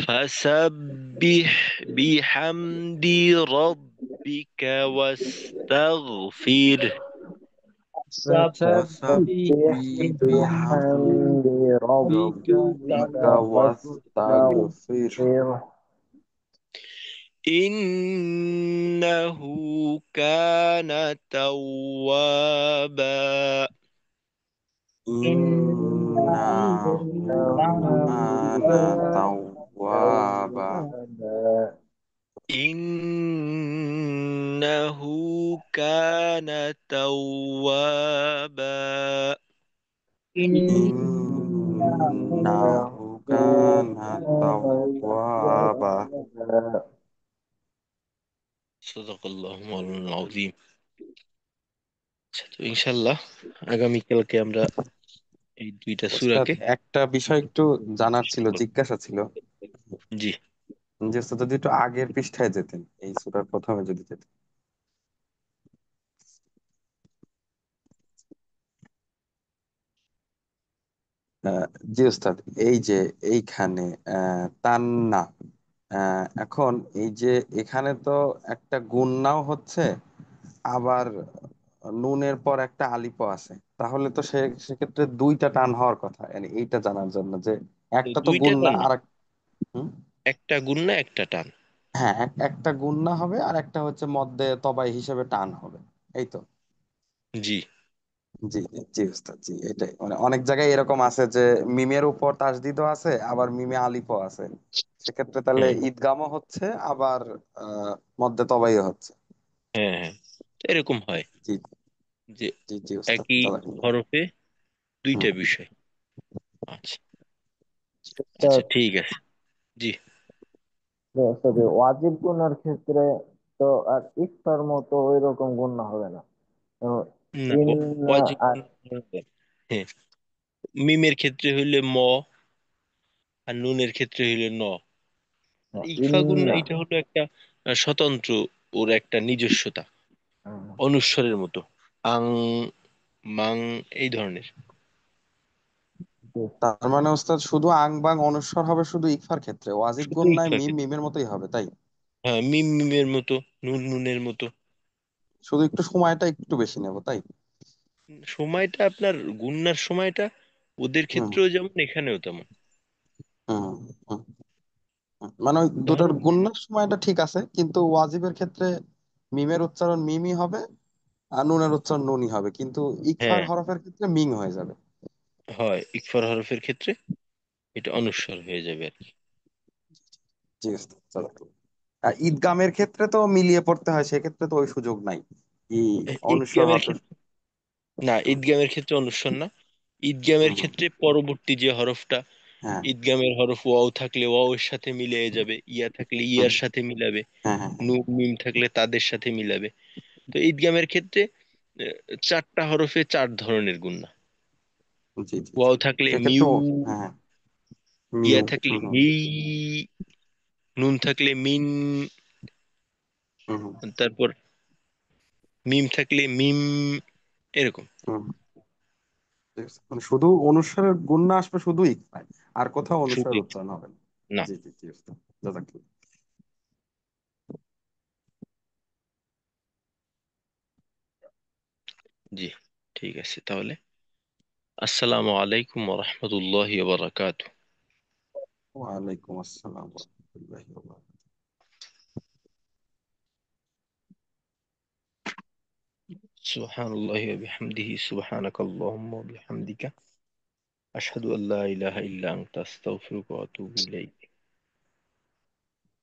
فسبح بحمد ربك واستغفر. فسبح فسبح بحمد بحمد ربك ربك ربك واستغفر واستغفر واستغفر إنه كان توابا. إنه كان توابا إنه كان توابا. إنه كان توابا صدق الله مولانا العظيم. আচ্ছা, তো ইনশাল্লাহ আগামীকালকে আমরা এই দুইটা ওস্তাদ, সূরাকে একটা বিষয় একটু জানার ছিল, শিখব। জিজ্ঞাসা ছিল জি। যে ওস্তাদ যদি একটু আগের পৃষ্ঠায় যেতেন, এই সূরার প্রথমে যদি যেতেন। আহ, জি ওস্তাদ, এই যে এইখানে তান্না, এখন এই যে এখানে তো একটা গুণনাও হচ্ছে, আবার নুনের পর একটা আলিফও আছে, তাহলে তো সেক্ষেত্রে দুইটা টান হওয়ার কথা, মানে এইটা জানার জন্য যে তো একটা তো দুইটা গুণনা টান না, আর হুম, একটা গুণনা একটা টান। হ্যাঁ একটা গুণনা হবে আর একটা হচ্ছে মধ্যে তবাই হিসেবে টান হবে, এই তো। জি। জি জি উস্তাদ, জি এটাই, মানে অনেক জায়গায় এরকম আছে যে মিমের উপর তাসদিদও আছে আবার মিমে আলিফও আছে, সেক্ষেত্রে তাহলে হ্যাঁ, ঈদগামও হচ্ছে আবার আহ মধ্যে তবাইও হচ্ছে। হ্যাঁ, হ্যাঁ, তো এরকম হয় জি যে জি জি উস্তাদ, একই জাযাকাল্লাহ। হরফে দুইটা হুম। বিষয়। আচ্ছা, আচ্ছা, অর্থাৎ ঠিক আছে। জি। তবে ওয়াজিব গুনার ক্ষেত্রে তো আর ইকফার মতো ওই রকম গুণা হবে না। যেমন না, ইন্না ওয়াজিব গুণা, হ্যাঁ, মিমের ক্ষেত্রে হইলে ম, আর নুনের ক্ষেত্রে হইলে ন। ইকফা গুণা ইন্না এটা হলো একটা স্বতন্ত্র, ওর একটা নিজস্বতা, অনুস্বরের মতো। আং, মাং, এই ধরনের। তার মানে ওস্তাদ শুধু আং বাং অনুস্বার হবে শুধু ইকফার ক্ষেত্রে, ওয়াজিব শুধু গুণ নাই ইকফার মিম ক্ষেত্রে, মিমের মতোই হবে, তাই? হ্যাঁ, মিম মিমের মতো, নুন নুনের মতো। শুধু একটু সময়টা একটু বেশি নেব, তাই? সময়টা আপনার গুণনার সময়টা ওদের হুম ক্ষেত্রেও যেমন এখানেও তেমন। হুম হুম মানে ওই দুটার ধরেন, গুণনার সময়টা ঠিক আছে, কিন্তু ওয়াজিবের ক্ষেত্রে মিমের উচ্চারণ মিমই হবে আর নুনের উচ্চারণ নুনই হবে, কিন্তু ইকফার হ্যাঁ, হরফের ক্ষেত্রে মিং হয়ে যাবে। হয় ইকফার হরফের ক্ষেত্রে এটা অনুস্বার হয়ে যাবে আর কি। জি ওস্তাদ, জাযাকাল্লাহ। আর ঈদগামের ক্ষেত্রে তো মিলিয়ে পড়তে হয়, সেক্ষেত্রে তো ওই সুযোগ নাই, কি অনুস্বার ঈদগামের হরফের। ক্ষেত্রে, না, ঈদগামের ক্ষেত্রে অনুস্বার না। ঈদগামের হুম, হুম, ক্ষেত্রে পরবর্তী যে হরফটা, হ্যাঁ ঈদগামের হরফ ওয়াও থাকলে ওয়াও এর সাথে মিলে যাবে, ইয়া থাকলে হুম, ইয়ার সাথে মিলাবে, হ্যাঁ হ্যাঁ হ্যাঁ, নুন মিম থাকলে তাদের সাথে মিলাবে। তো ঈদগামের ক্ষেত্রে চারটা হরফে চার ধরনের গুণনা। জি জি জি, ওয়াও থাকলে সেক্ষেত্রে মিউ, হ্যাঁ হ্যাঁ, ইয়া মিউ, থাকলে হুম হুম হি, নুন থাকলে মিন, হুম হুম তারপর মিম থাকলে মিম, এরকম। হুম। ঠিক আছে। মানে শুধু অনুস্বারের গুণ না আসবে শুধু ইকফায়, আর কোথাও শুধু অনুস্বারের উচ্চারণ হবে না। না। জি জি জি উস্তাদ, জাযাকাল্লাহ। জি, ঠিক আছে তাহলে। আসসালামু আলাইকুম ওয়া রাহমাতুল্লাহি ওয়া বারাকাতুহু। ওয়ালাইকুম আসসালাম। রহমতুল্লাহি ওয়া বারাকাতুহু। سبحان الله وبحمده سبحانك اللهم وبحمدك أشهد أن لا إله إلا أنت أستغفرك وأتوب إليك